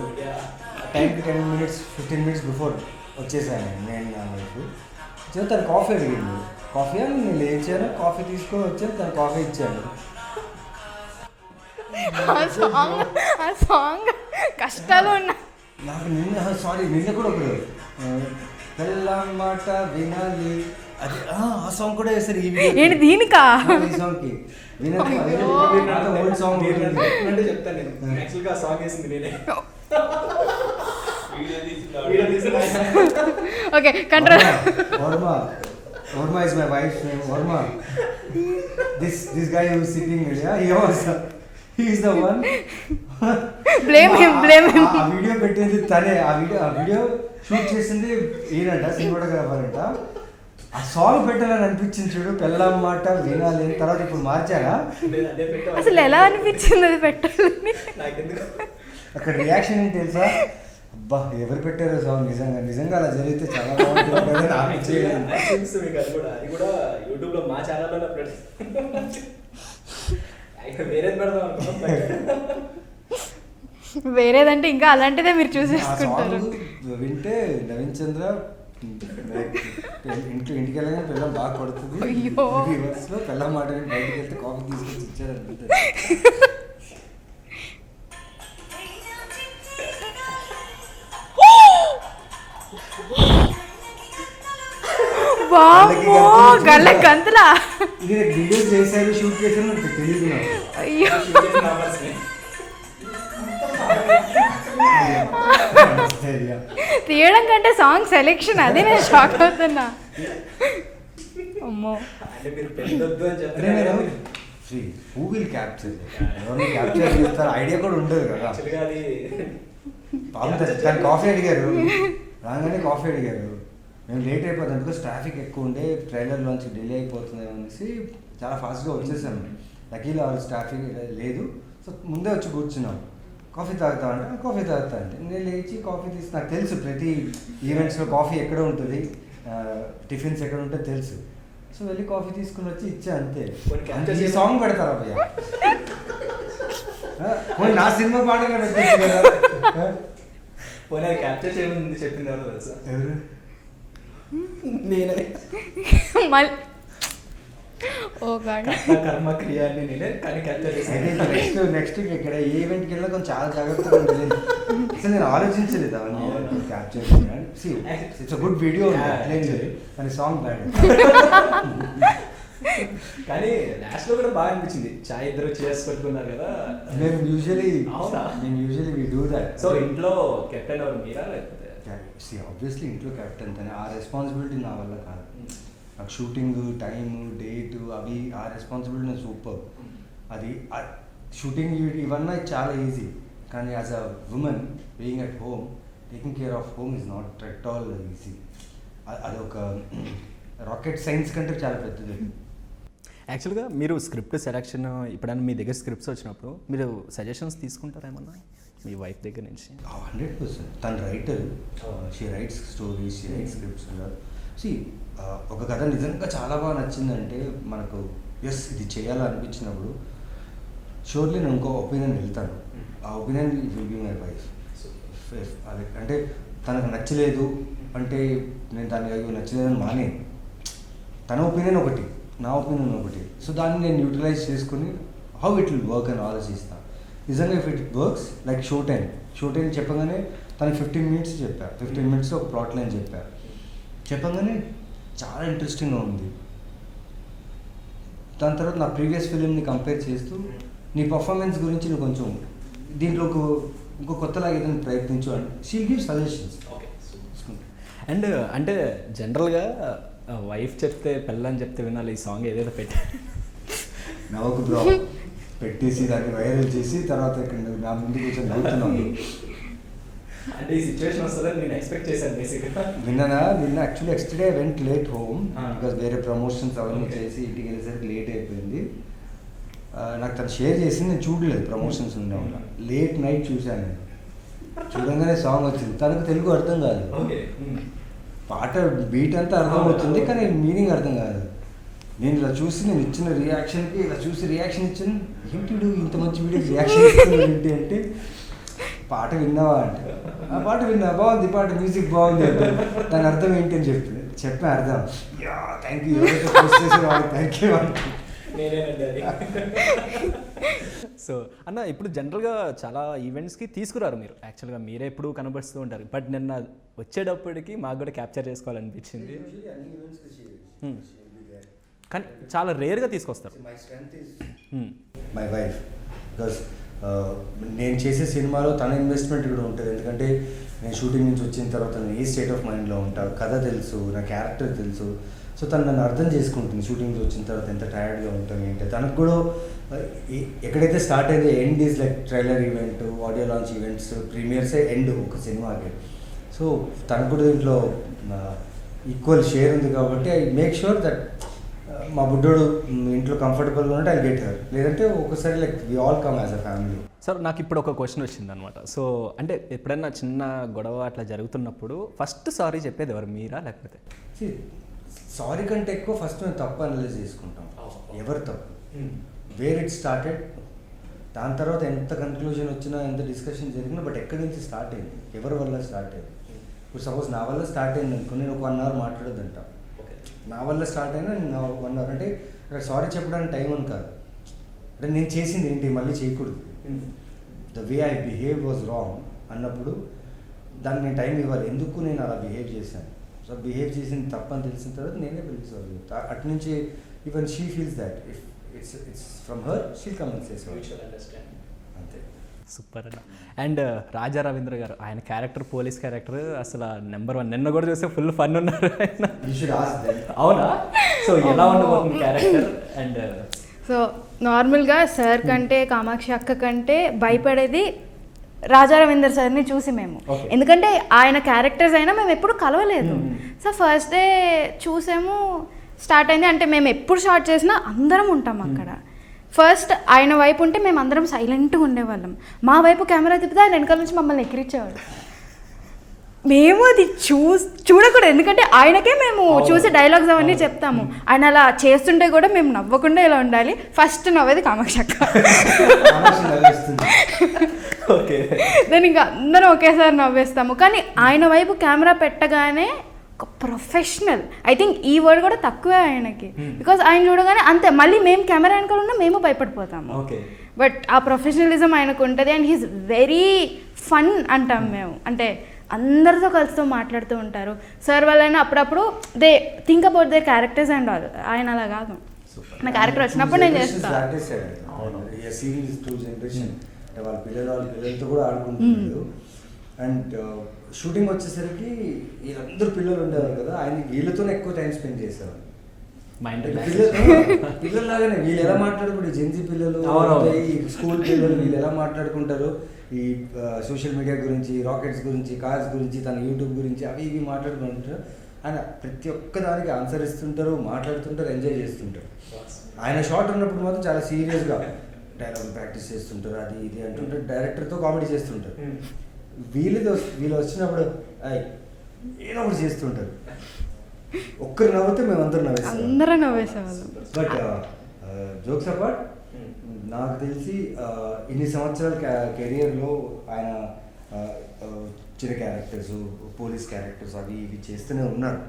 టైంకి 10 minutes 15 minutes బిఫోర్ వచ్చేసాను నేను నా వైఫ్. తను కాఫీ అడిగింది, కాఫీ అని నేను లేచాను, కాఫీ తీసుకొని వచ్చాను, తను కాఫీ ఇచ్చాను. ఆ సాంగ్ కష్టాలు ఉన్నా నాకు నిన్న కూడా ఒకడు మాట వినాలి అది ఆ సాంగ్ కూడా వేస్తారు. ఏంటి దీనికా? ఈ సాంగ్కి ఓల్డ్ సాంగ్ అంటే చెప్తాను నేను. యాక్చువల్గా ఆ సాంగ్ వేసింది నేనే. Okay control. Orma is my wife's name. Orma. This guy who is sitting here, he is the one. Blame him. ఆ వీడియో పెట్టింది తనే. ఆ వీడియో షూట్ చేసింది ఈయనంట, సినిమాటోగ్రాఫర్ అంట. ఆ సాంగ్ పెట్టాలని అనిపించింది చూడు, పెళ్ళాం మాట వినాలి. తర్వాత ఇప్పుడు మార్చారా? అసలు ఎలా అనిపించింది అది పెట్టాలని? అక్కడ రియాక్షన్ ఏంటి తెలుసా? అబ్బా ఎవరు పెట్టారో సాంగ్, నిజంగా అలా జరిగితే చాలా బాగుంటుంది. అది కూడా యూట్యూబ్లో మా ఛానల్లో వేరేదంటే ఇంకా అలాంటిదే మీరు చూసేసుకుంటారు. వింటే నవీన్ చంద్ర ఇంటికి వెళ్ళగానే పిల్లలు బాగా పడుతుంది. రివర్స్లో పిల్ల మాట బయటకు వెళ్తే కాఫీ తీసుకొచ్చి ఇచ్చారంటే గల్ల గంతులా ఇది వీడియోస్ చేశారు, షూట్ చేశారు తెలియదు. అయ్యో తీయడం కంటే సాంగ్ సెలెక్షన్ అది నేను షాక్ అవుతున్నా. అమ్మో హూ విల్ క్యాప్చర్, ఎవరిని క్యాప్చర్ చేస్తారు ఐడియా కూడా ఉండదు కదా. తను కాఫీ అడిగారు, రాగానే కాఫీ అడిగారు. మేము లేట్ అయిపోతాం బికాస్ ట్రాఫిక్ ఎక్కువ ఉండే, ట్రైలర్లోంచి డిలే అయిపోతుంది అనేసి చాలా ఫాస్ట్గా వచ్చేసాము. లక్కీలో ట్రాఫిక్ లేదు. సో ముందే వచ్చి కూర్చున్నాం. కాఫీ తాగుతా అంటే కాఫీ తాగుతా అంటే నేను లేచి కాఫీ తీసి, నాకు తెలుసు ప్రతి ఈవెంట్స్లో కాఫీ ఎక్కడ ఉంటుంది, టిఫిన్స్ ఎక్కడ ఉంటుందో తెలుసు. సో వెళ్ళి కాఫీ తీసుకుని వచ్చి ఇచ్చా అంతే. ఈ సాంగ్ పెడతారా భయ్యా? నా సినిమా పాటగా పెట్టచ్చు కదా. క్యాప్చర్ చేయమని చెప్పింది ఎవరు తెలుసా? ఎవరు? నేనే. ఓ గాడ్, కర్మ క్రియాన్ని నేనే కానీ క్యాప్చర్ చేశాను. నెక్స్ట్ ఇక్కడ ఏ ఈవెంట్కి వెళ్ళినా కొంచెం చాలా జాగ్రత్తగా ఉంటుంది. అసలు నేను ఆలోచించలేదు అవన్నీ క్యాప్చర్ చేయాలి. ఇట్స్ గుడ్ వీడియో కానీ సాంగ్ బ్యాడ్. కానీ లాస్ట్లో కూడా బాగా అనిపించింది. చాయ్ ఇద్దరు చేసి పెట్టుకున్నారు కదా. మేము usually we do that. So ఇంట్లో కెప్టెన్ ఎవరు, మీరా లేకపోతే? ఆబ్వియస్లీ ఇంట్లో కెప్టెన్ తనే. ఆ రెస్పాన్సిబిలిటీ నా వల్ల కాదు. నాకు షూటింగ్ టైము డేటు అవి ఆ రెస్పాన్సిబిలిటీ నాకు సూపర్. అది షూటింగ్ ఇవన్నీ చాలా ఈజీ, కానీ as a women being at home taking care of home is not at all easy. అదొక రాకెట్ సైన్స్ కంటే చాలా పెద్దది. యాక్చువల్గా మీరు స్క్రిప్ట్ సెలెక్షన్ ఇప్పుడైనా మీ దగ్గర స్క్రిప్ట్స్ వచ్చినప్పుడు మీరు సజెషన్స్ తీసుకుంటారేమన్నా మీ వైఫ్ దగ్గర నుంచి? 100%. తను writer, she rights stories, she rights scripts. ఒక కథ నిజంగా చాలా బాగా నచ్చిందంటే మనకు ఎస్ ఇది చేయాలనిపించినప్పుడు షూర్లీ నేను ఇంకో ఒపీనియన్ వెళ్తాను. ఆ opinion will be my wife. అది అంటే తనకు నచ్చలేదు అంటే నేను దానికి అయ్యో నచ్చలేదని మానేను. తన ఒపీనియన్ ఒకటి, నా ఒపీనియన్ ఒకటి. సో దాన్ని నేను యూటిలైజ్ చేసుకుని హౌ ఇట్ విల్ వర్క్ అని ఆలోచిస్తాను. నిజంగా if it works like show time చెప్పగానే తనకి 15 minutes చెప్పారు. 15 minutes ఒక ప్లాట్ లైన్ చెప్పగానే చాలా ఇంట్రెస్టింగ్గా ఉంది. దాని తర్వాత నా ప్రీవియస్ ఫిలింని కంపేర్ చేస్తూ నీ పర్ఫార్మెన్స్ గురించి నువ్వు కొంచెం దీంట్లో ఇంకో కొత్తలాగా ఏదైనా ప్రయత్నించు అని షీల్ గివ్ సజెషన్స్. అండ్ అంటే జనరల్గా వైఫ్ చెప్తే పెళ్ళని చెప్తే వినాలి ఈ సాంగ్ ఏదైతే పెట్టా నవ్వకు బ్రో పెట్టేసి దాన్ని వైరల్ చేసి తర్వాత ఇక్కడ నా ముందు కూర్చొని నవ్వుతున్నాను. అంటే ఈ సిచ్యువేషన్ వస్తుందని నేను ఎక్స్పెక్ట్ చేశాను బేసిక్గా. నిన్న actually yesterday I went late home because వేరే ప్రమోషన్స్ అవన్నీ చేసి ఇంటికి వెళ్ళేసరికి లేట్ అయిపోయింది. నాకు తను షేర్ చేసి నేను చూడలేదు ప్రమోషన్స్ ఉండడం వల్ల. లేట్ నైట్ చూశాను నేను. చూడంగానే సాంగ్ వచ్చింది. తనకు తెలుగు అర్థం కాదు, పాట బీట్ అంతా అర్థం అవుతుంది కానీ మీనింగ్ అర్థం కాదు. నేను ఇలా చూసి నేను ఇచ్చిన రియాక్షన్కి ఇలా చూసి రియాక్షన్ ఇచ్చాను. ఏంటి ఇంత మంచి వీడియో రియాక్షన్ ఇస్తున్నాడు ఏంటి అంటే పాట విన్నావా అంటే ఆ పాట విన్నా, బాగుంది పాట, మ్యూజిక్ బాగుంది అంటే దాని అర్థం ఏంటి అని చెప్పే అర్థం థ్యాంక్ యూ ఎవరైతే పోస్ట్ చేసిన వాళ్ళకి థ్యాంక్ యూ అంటే నేనేనండి అది. సో అన్న ఇప్పుడు జనరల్గా చాలా ఈవెంట్స్కి తీసుకురారు మీరు, యాక్చువల్గా మీరే ఎప్పుడు కనబడుతూ ఉంటారు. బట్ నిన్న వచ్చేటప్పటికి మాకు కూడా క్యాప్చర్ చేసుకోవాలనిపించింది. కానీ చాలా రేర్గా తీసుకొస్తారు. మై వైఫ్ బికాస్ నేను చేసే సినిమాలో తన ఇన్వెస్ట్మెంట్ కూడా ఉంటుంది. ఎందుకంటే నేను షూటింగ్ నుంచి వచ్చిన తర్వాత నేను ఏ స్టేట్ ఆఫ్ మైండ్లో ఉంటాను, కథ తెలుసు, నా క్యారెక్టర్ తెలుసు. సో తను నన్ను అర్థం చేసుకుంటుంది. షూటింగ్ నుంచి వచ్చిన తర్వాత ఎంత టైర్డ్గా ఉంటాను ఏంటి. తనకు కూడా ఎక్కడైతే స్టార్ట్ అయిందో end is like trailer event, audio launch events, ప్రీమియర్సే ఎండ్ ఒక సినిమాకి. సో తనకు కూడా దీంట్లో ఈక్వల్ షేర్ ఉంది కాబట్టి ఐ మేక్ షూర్ దట్ మా బుడ్డోడు ఇంట్లో కంఫర్టబుల్గా ఉంటే ఐ గెట్ హర్. లేదంటే ఒకసారి like we all come as a family. Sir నాకు ఇప్పుడు ఒక క్వశ్చన్ వచ్చింది అనమాట. సో అంటే ఎప్పుడైనా చిన్న గొడవ అట్లా జరుగుతున్నప్పుడు ఫస్ట్ సారీ చెప్పేది ఎవరు, మీరా లేకపోతే? సారీ కంటే ఎక్కువ ఫస్ట్ మేము తప్పు అనలైజ్ చేసుకుంటాం. ఎవరు తప్పు, వేర్ ఇట్ స్టార్టెడ్, దాని తర్వాత ఎంత కన్క్లూజన్ వచ్చినా ఎంత డిస్కషన్ జరిగినా బట్ ఎక్కడి నుంచి స్టార్ట్ అయింది, ఎవరి వల్ల స్టార్ట్ అయింది. ఇప్పుడు సపోజ్ నా వల్ల స్టార్ట్ అయింది అనుకో, నేను ఒక 1 hour మాట్లాడొద్దంట. నా వల్ల స్టార్ట్ అయినా నేను 1 hour అంటే ఇక్కడ సారీ చెప్పడానికి టైం అని కాదు. అంటే నేను చేసింది ఏంటి మళ్ళీ చేయకూడదు, the way I behave was wrong అన్నప్పుడు దాన్ని నేను టైం ఇవ్వాలి. ఎందుకు నేను అలా బిహేవ్ చేశాను, సో బిహేవ్ చేసింది తప్పని తెలిసిన తర్వాత నేనే వెళ్ళి సారీ చెప్తా. అటు నుంచి even she feels that if it's from her she come and says అంతే. సూపర్ అన్న. అండ్ రాజా రవీంద్ర గారు, ఆయన క్యారెక్టర్, పోలీస్ క్యారెక్టర్ అసలు నెంబర్ 1. నిన్న కూడా చూస్తే ఫుల్ ఫన్ ఉన్నారు ఆయన. అవునా? సో ఎలా ఉండబోతుంది క్యారెక్టర్? అండ్ సో నార్మల్గా సార్ కంటే కామాక్షి అక్క కంటే భయపడేది రాజా రవీందర్ సార్ని చూసి మేము. ఎందుకంటే ఆయన క్యారెక్టర్స్ అయినా మేము ఎప్పుడు కలవలేదు. సో ఫస్ట్ డే చూసాము, స్టార్ట్ అయింది. అంటే మేము ఎప్పుడు షార్ట్ చేసినా అందరం ఉంటాం అక్కడ. ఫస్ట్ ఆయన వైపు ఉంటే మేము అందరం సైలెంట్గా ఉండేవాళ్ళం. మా వైపు కెమెరా తిప్పితే ఆయన వెనకాల నుంచి మమ్మల్ని ఎక్కిరించేవాడు. మేము అది చూడకూడదు, ఎందుకంటే ఆయనకే మేము చూసి డైలాగ్స్ అవన్నీ చెప్తాము. ఆయన అలా చేస్తుంటే కూడా మేము నవ్వకుండా ఇలా ఉండాలి. ఫస్ట్ నవ్వేది కామాక్షి అక్క. నేను ఇంకా అందరం ఒకేసారి నవ్వేస్తాము. కానీ ఆయన వైపు కెమెరా పెట్టగానే ఒక ప్రొఫెషనల్, ఐ థింక్ ఈ వర్డ్ కూడా తక్కువే ఆయనకి. బికాజ్ ఆయన చూడగానే అంతే, మళ్ళీ మేము కెమెరా వెనకాల ఉన్నా మేము భయపడిపోతాము. బట్ ఆ ప్రొఫెషనలిజం ఆయనకు ఉంటుంది. అండ్ హీస్ వెరీ ఫన్ అంటాం మేము. అంటే అందరితో కలిసితో మాట్లాడుతూ ఉంటారు. సార్ వాళ్ళైనా అప్పుడప్పుడు they think about their characters and all. ఆయన అలా కాదు, నా క్యారెక్టర్ వచ్చినప్పుడు నేను చేస్తాను. వాళ్ళ పిల్లలతో కూడా ఆడుకుంటున్నారు. అండ్ షూటింగ్ వచ్చేసరికి వీళ్ళందరూ పిల్లలు ఉండేవారు కదా, ఆయన వీళ్ళతోనే ఎక్కువ టైం స్పెండ్ చేసేవారు. పిల్లల్లాగానే వీళ్ళు ఎలా మాట్లాడుకుంటారు, జెన్జీ పిల్లలు, స్కూల్ పిల్లలు, వీళ్ళు ఎలా మాట్లాడుకుంటారు ఈ సోషల్ మీడియా గురించి, రాకెట్స్ గురించి, కార్స్ గురించి, తన యూట్యూబ్ గురించి అవి ఇవి మాట్లాడుకుంటారు. ఆయన ప్రతి ఒక్క దానికి ఆన్సర్ ఇస్తుంటారు, మాట్లాడుతుంటారు, ఎంజాయ్ చేస్తుంటారు. ఆయన షార్ట్ ఉన్నప్పుడు మాత్రం చాలా సీరియస్గా డైలాగ్ ప్రాక్టీస్ చేస్తుంటారు, అది ఇది అంటుంటారు, డైరెక్టర్తో కామెడీ చేస్తుంటారు. వీళ్ళు వచ్చినప్పుడు ఏదో ఒకటి చేస్తుంటారు. ఒక్కరు నవ్వుతే మేము అందరం నవ్వేసేవాళ్ళం. బట్ జోక్స్ అపార్ట్, నాకు తెలిసి ఇన్ని సంవత్సరాల కెరియర్లో ఆయన చిన్న క్యారెక్టర్స్, పోలీస్ క్యారెక్టర్స్ అవి ఇవి చేస్తూనే ఉన్నారు.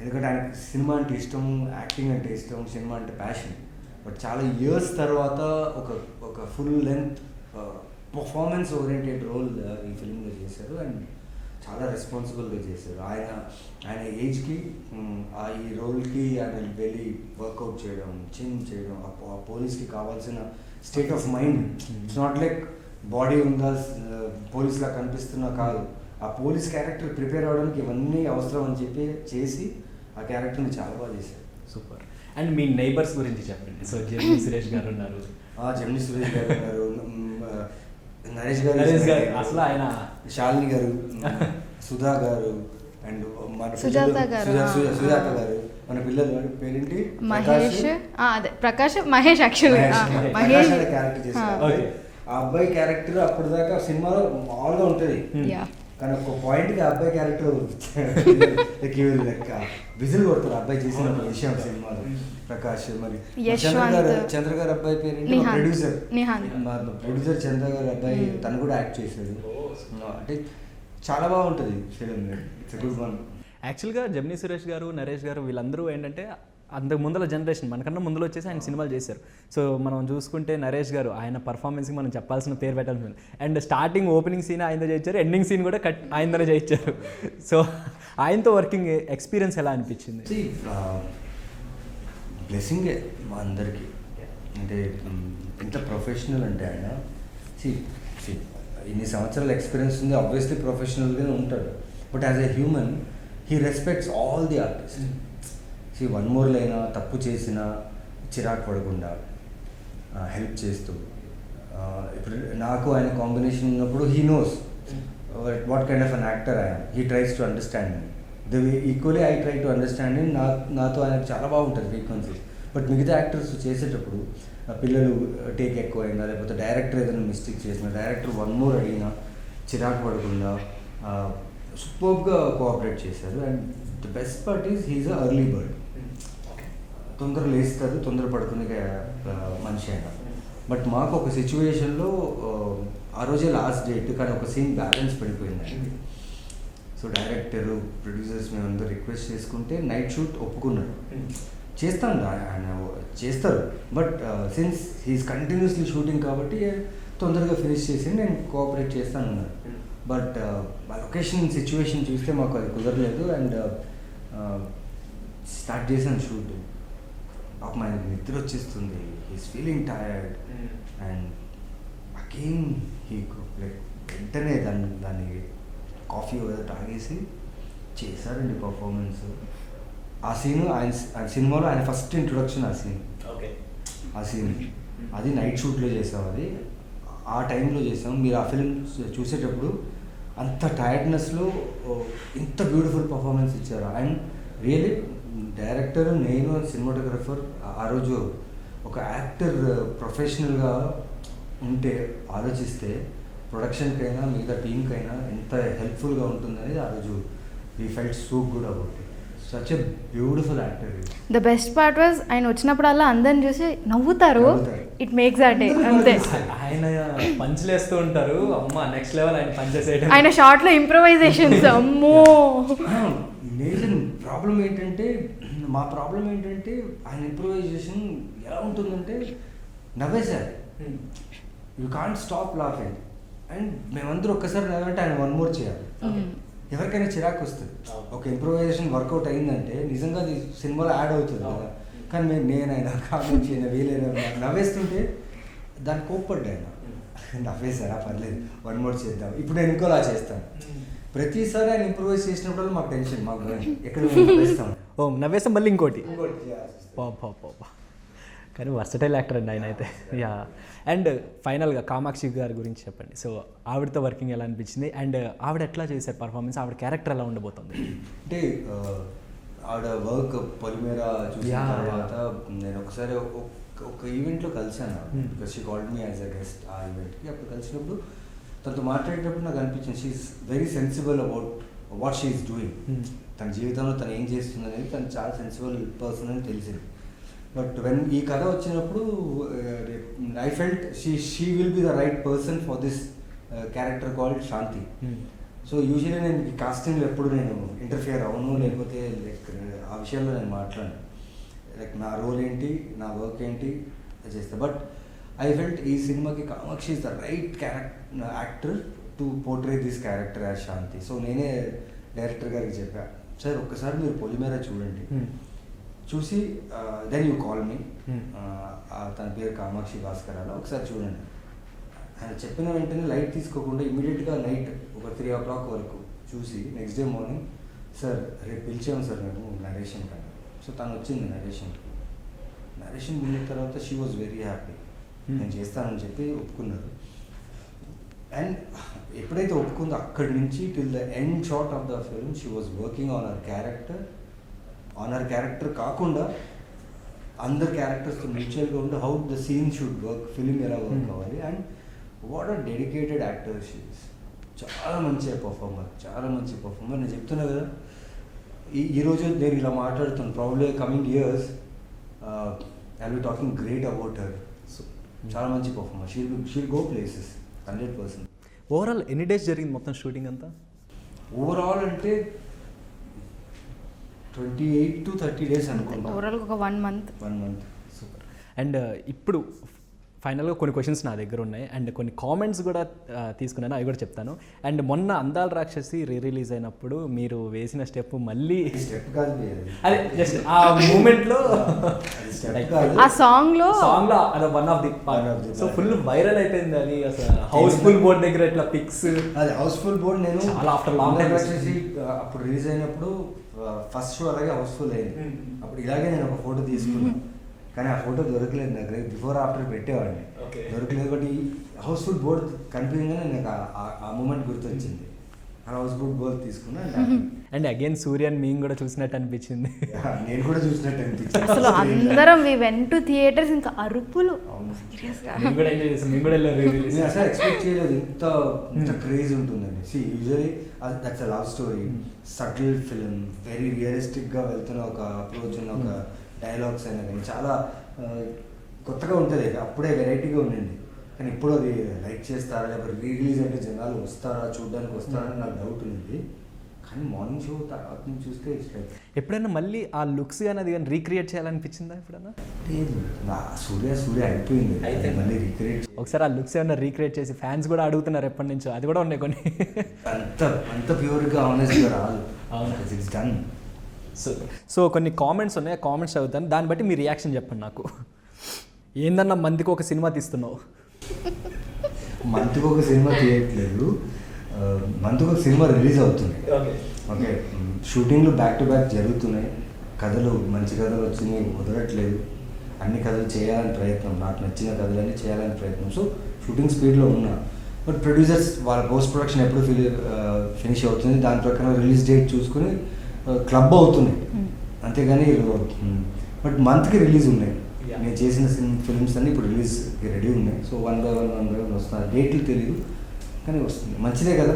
ఎందుకంటే ఆయనకి సినిమా అంటే ఇష్టం, యాక్టింగ్ అంటే ఇష్టం, సినిమా అంటే ప్యాషన్. బట్ చాలా ఇయర్స్ తర్వాత ఒక full length performance oriented role ఈ ఫిల్మ్లో చేశారు అండ్ చాలా రెస్పాన్సిబుల్గా చేశారు. ఆయన ఏజ్కి ఈ రోల్కి ఆయన వెళ్ళి వర్కౌట్ చేయడం, జిమ్ చేయడం, ఆ పోలీస్కి కావాల్సిన state of mind. It's not like body ఉందా పోలీస్లా కనిపిస్తున్నా కాదు, ఆ పోలీస్ క్యారెక్టర్ ప్రిపేర్ అవ్వడానికి ఇవన్నీ అవసరం అని చెప్పి చేసి ఆ క్యారెక్టర్ని చాలా బాగా చేశారు. సూపర్. అండ్ మీ నైబర్స్ గురించి చెప్పండి. సో జెమినీ సురేష్ గారు ఉన్నారు, జెమినీ సురేష్ గారు ఉన్నారు, నరేష్ గారు, అసలు ఆయన శాలిని గారు, సుధా గారు అండ్ మన సుజాత గారు, మన పిల్లలు పేరేంటి మహేష్, అదే ప్రకాష్ మహేష్, యాక్చువల్లీ మహేష్ క్యారెక్టర్ చేశారు. ఆ అబ్బాయి క్యారెక్టర్ అప్పుడు దాకా సినిమాలో మామూలుగా ఉంటుంది, కానీ ఒక పాయింట్కి ఆ అబ్బాయి క్యారెక్టర్ లెక్క విజిల్ కొడతారు అబ్బాయి చేసిన విషయం సినిమాలో. ప్రకాష్, మరి చంద్ర గారు అబ్బాయి పేరు ప్రొడ్యూసర్ చంద్ర గారు అబ్బాయి, తను కూడా యాక్ట్ చేశాడు. అంటే చాలా బాగుంటుంది ఫిలిం. It's good one. యాక్చువల్గా జెమినీ సురేష్ గారు, నరేష్ గారు వీళ్ళందరూ ఏంటంటే అంతకు ముందల జనరేషన్, మనకన్నా ముందులో వచ్చేసి ఆయన సినిమాలు చేశారు. సో మనం చూసుకుంటే నరేష్ గారు ఆయన పర్ఫార్మెన్స్కి మనం చెప్పాల్సిన పేరు పెట్టాల్సింది. అండ్ స్టార్టింగ్ ఓపెనింగ్ సీన్ ఆయనతో చేయించారు, ఎండింగ్ సీన్ కూడా ఆయనతోనే చేయించారు. సో ఆయనతో వర్కింగ్ ఎక్స్పీరియన్స్ ఎలా అనిపించింది? బ్లెస్సింగే మా అందరికీ. అంటే ఎంత ప్రొఫెషనల్ అంటే ఆయన ఇన్ని సంవత్సరాల ఎక్స్పీరియన్స్ ఉంది, ఆబ్వియస్లీ ప్రొఫెషనల్గానే ఉంటాడు. But as a human he respects all the artist. One మోర్లైనా తప్పు చేసినా చిరాకు పడకుండా హెల్ప్ చేస్తూ, ఇప్పుడు నాకు ఆయన కాంబినేషన్ ఉన్నప్పుడు he knows what kind of an actor I am. He tries to understand me the way equally I try to understand. నాతో ఆయనకు చాలా బాగుంటుంది ఫ్రీక్వెన్సీ. బట్ మిగతా యాక్టర్స్ చేసేటప్పుడు పిల్లలు టేక్ ఎక్కువైనా, లేకపోతే డైరెక్టర్ ఏదైనా మిస్టేక్ చేసినా, డైరెక్టర్ వన్ మోర్ అడిగినా చిరాకు పడకుండా సూపర్గా కోఆపరేట్ చేశారు. And the best part is he is a early bird. తొందర లేస్తారు, తొందర పడుకునే మనిషి అయినా. బట్ మాకు ఒక సిచ్యువేషన్లో ఆ రోజే లాస్ట్ డేట్, కానీ ఒక సీన్ బ్యాలెన్స్ పడిపోయిందండి. సో డైరెక్టరు, ప్రొడ్యూసర్స్ మేమందరూ రిక్వెస్ట్ చేసుకుంటే నైట్ షూట్ ఒప్పుకున్నారు. చేస్తాను ఆయన చేస్తారు, but since he's continuously shooting కాబట్టి తొందరగా ఫినిష్ చేసి నేను కోఆపరేట్ చేస్తాను అన్నారు. బట్ మా లొకేషన్ సిచ్యువేషన్ చూస్తే మాకు అది కుదరలేదు. అండ్ స్టార్ట్ చేశాను షూట్. పాపం ఆయనకు నిద్ర వచ్చేస్తుంది, he's feeling tired. And again like వెంటనే దాన్ని కాఫీ తాగేసి చేశారండి పర్ఫార్మెన్స్. ఆ సీన్ ఆయన సినిమాలో ఆయన ఫస్ట్ ఇంట్రొడక్షన్ ఆ సీన్. అది నైట్ షూట్లో చేసాం. అది ఆ టైంలో చేసాం. మీరు ఆ ఫిల్మ్ చూసేటప్పుడు అంత టైర్డ్నెస్లో ఇంత బ్యూటిఫుల్ పర్ఫార్మెన్స్ ఇచ్చారు. అండ్ రియలీ డైరెక్టర్, నేను, సినిమాటోగ్రఫర్ ఆ రోజు ఒక యాక్టర్ ప్రొఫెషనల్గా ఉంటే ఆలోచిస్తే ప్రొడక్షన్కైనా మిగతా టీంకైనా ఎంత హెల్ప్ఫుల్గా ఉంటుందనేది ఆ రోజు we felt so good about it. Such a beautiful actor. The best part was ఆయన వచ్చినప్పుడల్లా అందరిని చూసి నవ్వుతారు. ఇట్ మేక్స్ ఆ డే. అంతే. ఆయన పంచులేస్తూ ఉంటారు. అమ్మ నెక్స్ట్ లెవెల్ ఆయన పంచేసేయడం. ఆయన షార్ట్లో ఇంప్రొవైజేషన్స్ అమ్మో. మేజర్ ప్రాబ్లం ఏంటంటే, మా ప్రాబ్లం ఏంటంటే ఆయన ఇంప్రొవైజేషన్ ఎలా ఉంటుందంటే నవ్వేశారు. You can't stop laughing. And మేమందరూ ఒక్కసారి నవ్వంటే ఆయన వన్ మోర్ చేయాలి. ఎవరికైనా చిరాకు వస్తుంది. ఒక ఇంప్రొవైజేషన్ వర్కౌట్ అయిందంటే నిజంగా అది సినిమాలో యాడ్ అవుతుంది కదా. కానీ నేనైనా కామెంట్ అయినా వీలైనా నవ్వేస్తుంటే దాన్ని కోప్పడ్డా ఆయన. నవ్వేశారా, పర్లేదు, వన్ మోర్ చేద్దాం, ఇప్పుడు నేను ఇంకోలా చేస్తాను. ప్రతిసారి ఆయన ఇంప్రూవైజ్ చేసినప్పుడు మాకు టెన్షన్, మాకు ఎక్కడ నవ్వేస్తాం. నవ్వేస్తాం మళ్ళీ ఇంకోటి. కానీ వర్సటైల్ యాక్టర్ అండి ఆయన అయితే. యా. అండ్ ఫైనల్గా కామాక్షి గారి గురించి చెప్పండి. సో ఆవిడతో వర్కింగ్ ఎలా అనిపించింది? అండ్ ఆవిడ ఎట్లా చేశారు పర్ఫార్మెన్స్? ఆవిడ క్యారెక్టర్ ఎలా ఉండబోతుంది? అంటే ఆవిడ వర్క్ పొలిమేర చూసిన తర్వాత నేను ఒకసారి ఒక ఈవెంట్లో కలిసాను. Because she called me as a guest ఆ ఈవెంట్కి. అప్పుడు కలిసినప్పుడు తనతో మాట్లాడేటప్పుడు నాకు అనిపించింది she's very sensible about what she's doing. తన జీవితంలో తను ఏం చేస్తుంది అనేది తను చాలా సెన్సిబుల్ పర్సన్ అని తెలిసింది. బట్ వెన్ ఈ కథ వచ్చినప్పుడు I felt she will be the right person for this character called Shanti. So usually నేను ఈ కాస్టింగ్లో ఎప్పుడు నేను ఇంటర్ఫియర్ అవును, లేకపోతే లైక్ ఆ విషయంలో నేను మాట్లాడను. లైక్ నా రోల్ ఏంటి, నా వర్క్ ఏంటి అది చేస్తాను. బట్ ఐ ఫెల్ట్ ఈ సినిమాకి Kamakshi is the right actor to portray this character as Shanti. So నేనే డైరెక్టర్ గారికి చెప్పా, సార్ ఒక్కసారి మీరు పొలిమేర చూడండి, చూసి దెన్ యూ కాల్ మీ, తన పేరు కామాక్షి భాస్కరాల, ఒకసారి చూడండి. ఆయన చెప్పిన వెంటనే లైట్ తీసుకోకుండా ఇమీడియట్గా నైట్ ఒక 3 o'clock వరకు చూసి నెక్స్ట్ డే మార్నింగ్ సార్ రేపు పిలిచాము సార్ మేము నరేషన్ కానీ. సో తను వచ్చింది నరేషన్ విన్న తర్వాత షీ వాజ్ వెరీ హ్యాపీ, నేను చేస్తానని చెప్పి ఒప్పుకున్నారు. అండ్ ఎప్పుడైతే ఒప్పుకుందో అక్కడి నుంచి till the end shot of the film she was working on her character కాకుండా అందరు క్యారెక్టర్స్తో మ్యూచువల్గా ఉండి how the scene should work, film ఎలా వర్క్ అవ్వాలి. And what a dedicated actor she is. చాలా మంచి పర్ఫార్మర్. నేను చెప్తున్నా కదా, ఈరోజు నేను ఇలా మాట్లాడుతున్నాను, probably coming years I be talking great about her. So చాలా మంచి performer, she'll go places 100%. Overall ఎన్ని డేస్ జరిగింది మొత్తం షూటింగ్ అంతా? ఓవరాల్ అంటే 28 to 30 days అనుకుంటా. ఓవరాల్ ఒక 1 month. సూపర్. అండ్ ఇప్పుడు ఫైనల్గా కొన్ని క్వశ్చన్స్ నా దగ్గర ఉన్నాయి అండ్ కొన్ని కామెంట్స్ కూడా తీసుకున్నాను, అవి కూడా చెప్తాను. అండ్ మొన్న అందాల రాక్షసి రిలీజ్ అయినప్పుడు మీరు వేసిన స్టెప్ మళ్ళీ స్టెప్ కాదు, అదే జస్ట్ ఆ మూమెంట్లో ఆ సాంగ్లో అది one of the part. So full viral అయిపోయింది అది. అసలు హౌస్ఫుల్ బోర్డ్ దగ్గర ఇట్లా పిక్స్, అది హౌస్ఫుల్ బోర్డ్. నేను చాలా ఆఫ్టర్ లాంగ్ టైం వచ్చేసి అప్పుడు రిలీజ్ అయినప్పుడు ఫస్ట్ షో అలాగే హౌస్ఫుల్ అయింది. అప్పుడు ఇలాగే నేను ఒక ఫోటో తీసుకున్నాను, కానీ ఆ ఫోటో దొరకలేదు నాకు. బిఫోర్ ఆఫ్టర్ పెట్టేవాడిని, దొరకలేదు. బట్ ఈ హౌస్ఫుల్ బోర్డ్ కనిపించగానే నాకు ఆ మూమెంట్ గుర్తొచ్చింది. ఆ హౌస్ఫుల్ బోర్డ్ తీసుకున్నా. అండ్ అగైన్ సూర్యని మేము కూడా చూసినట్టు అనిపించింది. నేను కూడా చూసినట్టు అనిపించింది. అసలు అందరం వి వెంట్ టు థియేటర్స్, ఇంకా అరుపులు. నేను అసలు ఎక్స్పెక్ట్ చేయలేదు ఇంత క్రేజ్ ఉంటుందండి. See usually that's a love story, subtle film, very రియలిస్టిక్గా వెళ్తున్న ఒక అప్రోచ్ ఉన్న ఒక డైలాగ్స్ అయినా కానీ చాలా కొత్తగా ఉంటుంది. అప్పుడే వెరైటీగా ఉండింది. కానీ ఇప్పుడు అది లైక్ చేస్తారా, లేకపోతే రిలీజ్ అంటే జనాలు వస్తారా, చూడడానికి వస్తారా అని నాకు డౌట్ ఉంది. కానీ మార్నింగ్ షో తర్వాత నుంచి చూస్తే ఇష్టం. ఎప్పుడైనా మళ్ళీ ఆ లుక్స్ కానీ అది కానీ రీక్రియేట్ చేయాలనిపించిందా ఎప్పుడైనా? సూర్య అయిపోయింది, మళ్ళీ రీక్రియేట్ ఒకసారి ఆ లుక్స్ ఏమైనా రీక్రియేట్ చేసి ఫ్యాన్స్ కూడా అడుగుతున్నారు ఎప్పటి నుంచో, అది కూడా ఉన్నాయి కొన్ని. అంత ప్యూర్గా ఆనెస్ట్గా రాదు. It's done. సో కొన్ని కామెంట్స్ ఉన్నాయి, ఆ కామెంట్స్ చదువుతాను, దాన్ని బట్టి మీ రియాక్షన్ చెప్పండి నాకు. ఏందన్నా మంత్కి ఒక సినిమా తీస్తున్నావు? మంత్కి ఒక సినిమా తీయట్లేదు, మంత్కి ఒక సినిమా రిలీజ్ అవుతుంది. ఓకే, షూటింగ్లు బ్యాక్ టు బ్యాక్ జరుగుతున్నాయి. కథలు, మంచి కథలు వచ్చినాయి, వదలట్లేదు. అన్ని కథలు చేయాలని ప్రయత్నం, నాకు నచ్చిన కథలన్నీ చేయాలని ప్రయత్నం. సో షూటింగ్ స్పీడ్లో ఉన్నా. బట్ ప్రొడ్యూసర్స్ వాళ్ళ పోస్ట్ ప్రొడక్షన్ ఎప్పుడు ఫినిష్ అవుతుంది, దాని ప్రకారం రిలీజ్ డేట్ చూసుకుని క్లబ్ అవుతున్నాయి, అంతేగాని. బట్ మంత్కి రిలీజ్ ఉన్నాయి. నేను చేసిన ఫిల్మ్స్ అన్నీ ఇప్పుడు రిలీజ్కి రెడీ ఉన్నాయి. సో 1 by 1 వస్తున్నారు. డేట్లు తెలియదు కానీ వస్తుంది, మంచిదే కదా.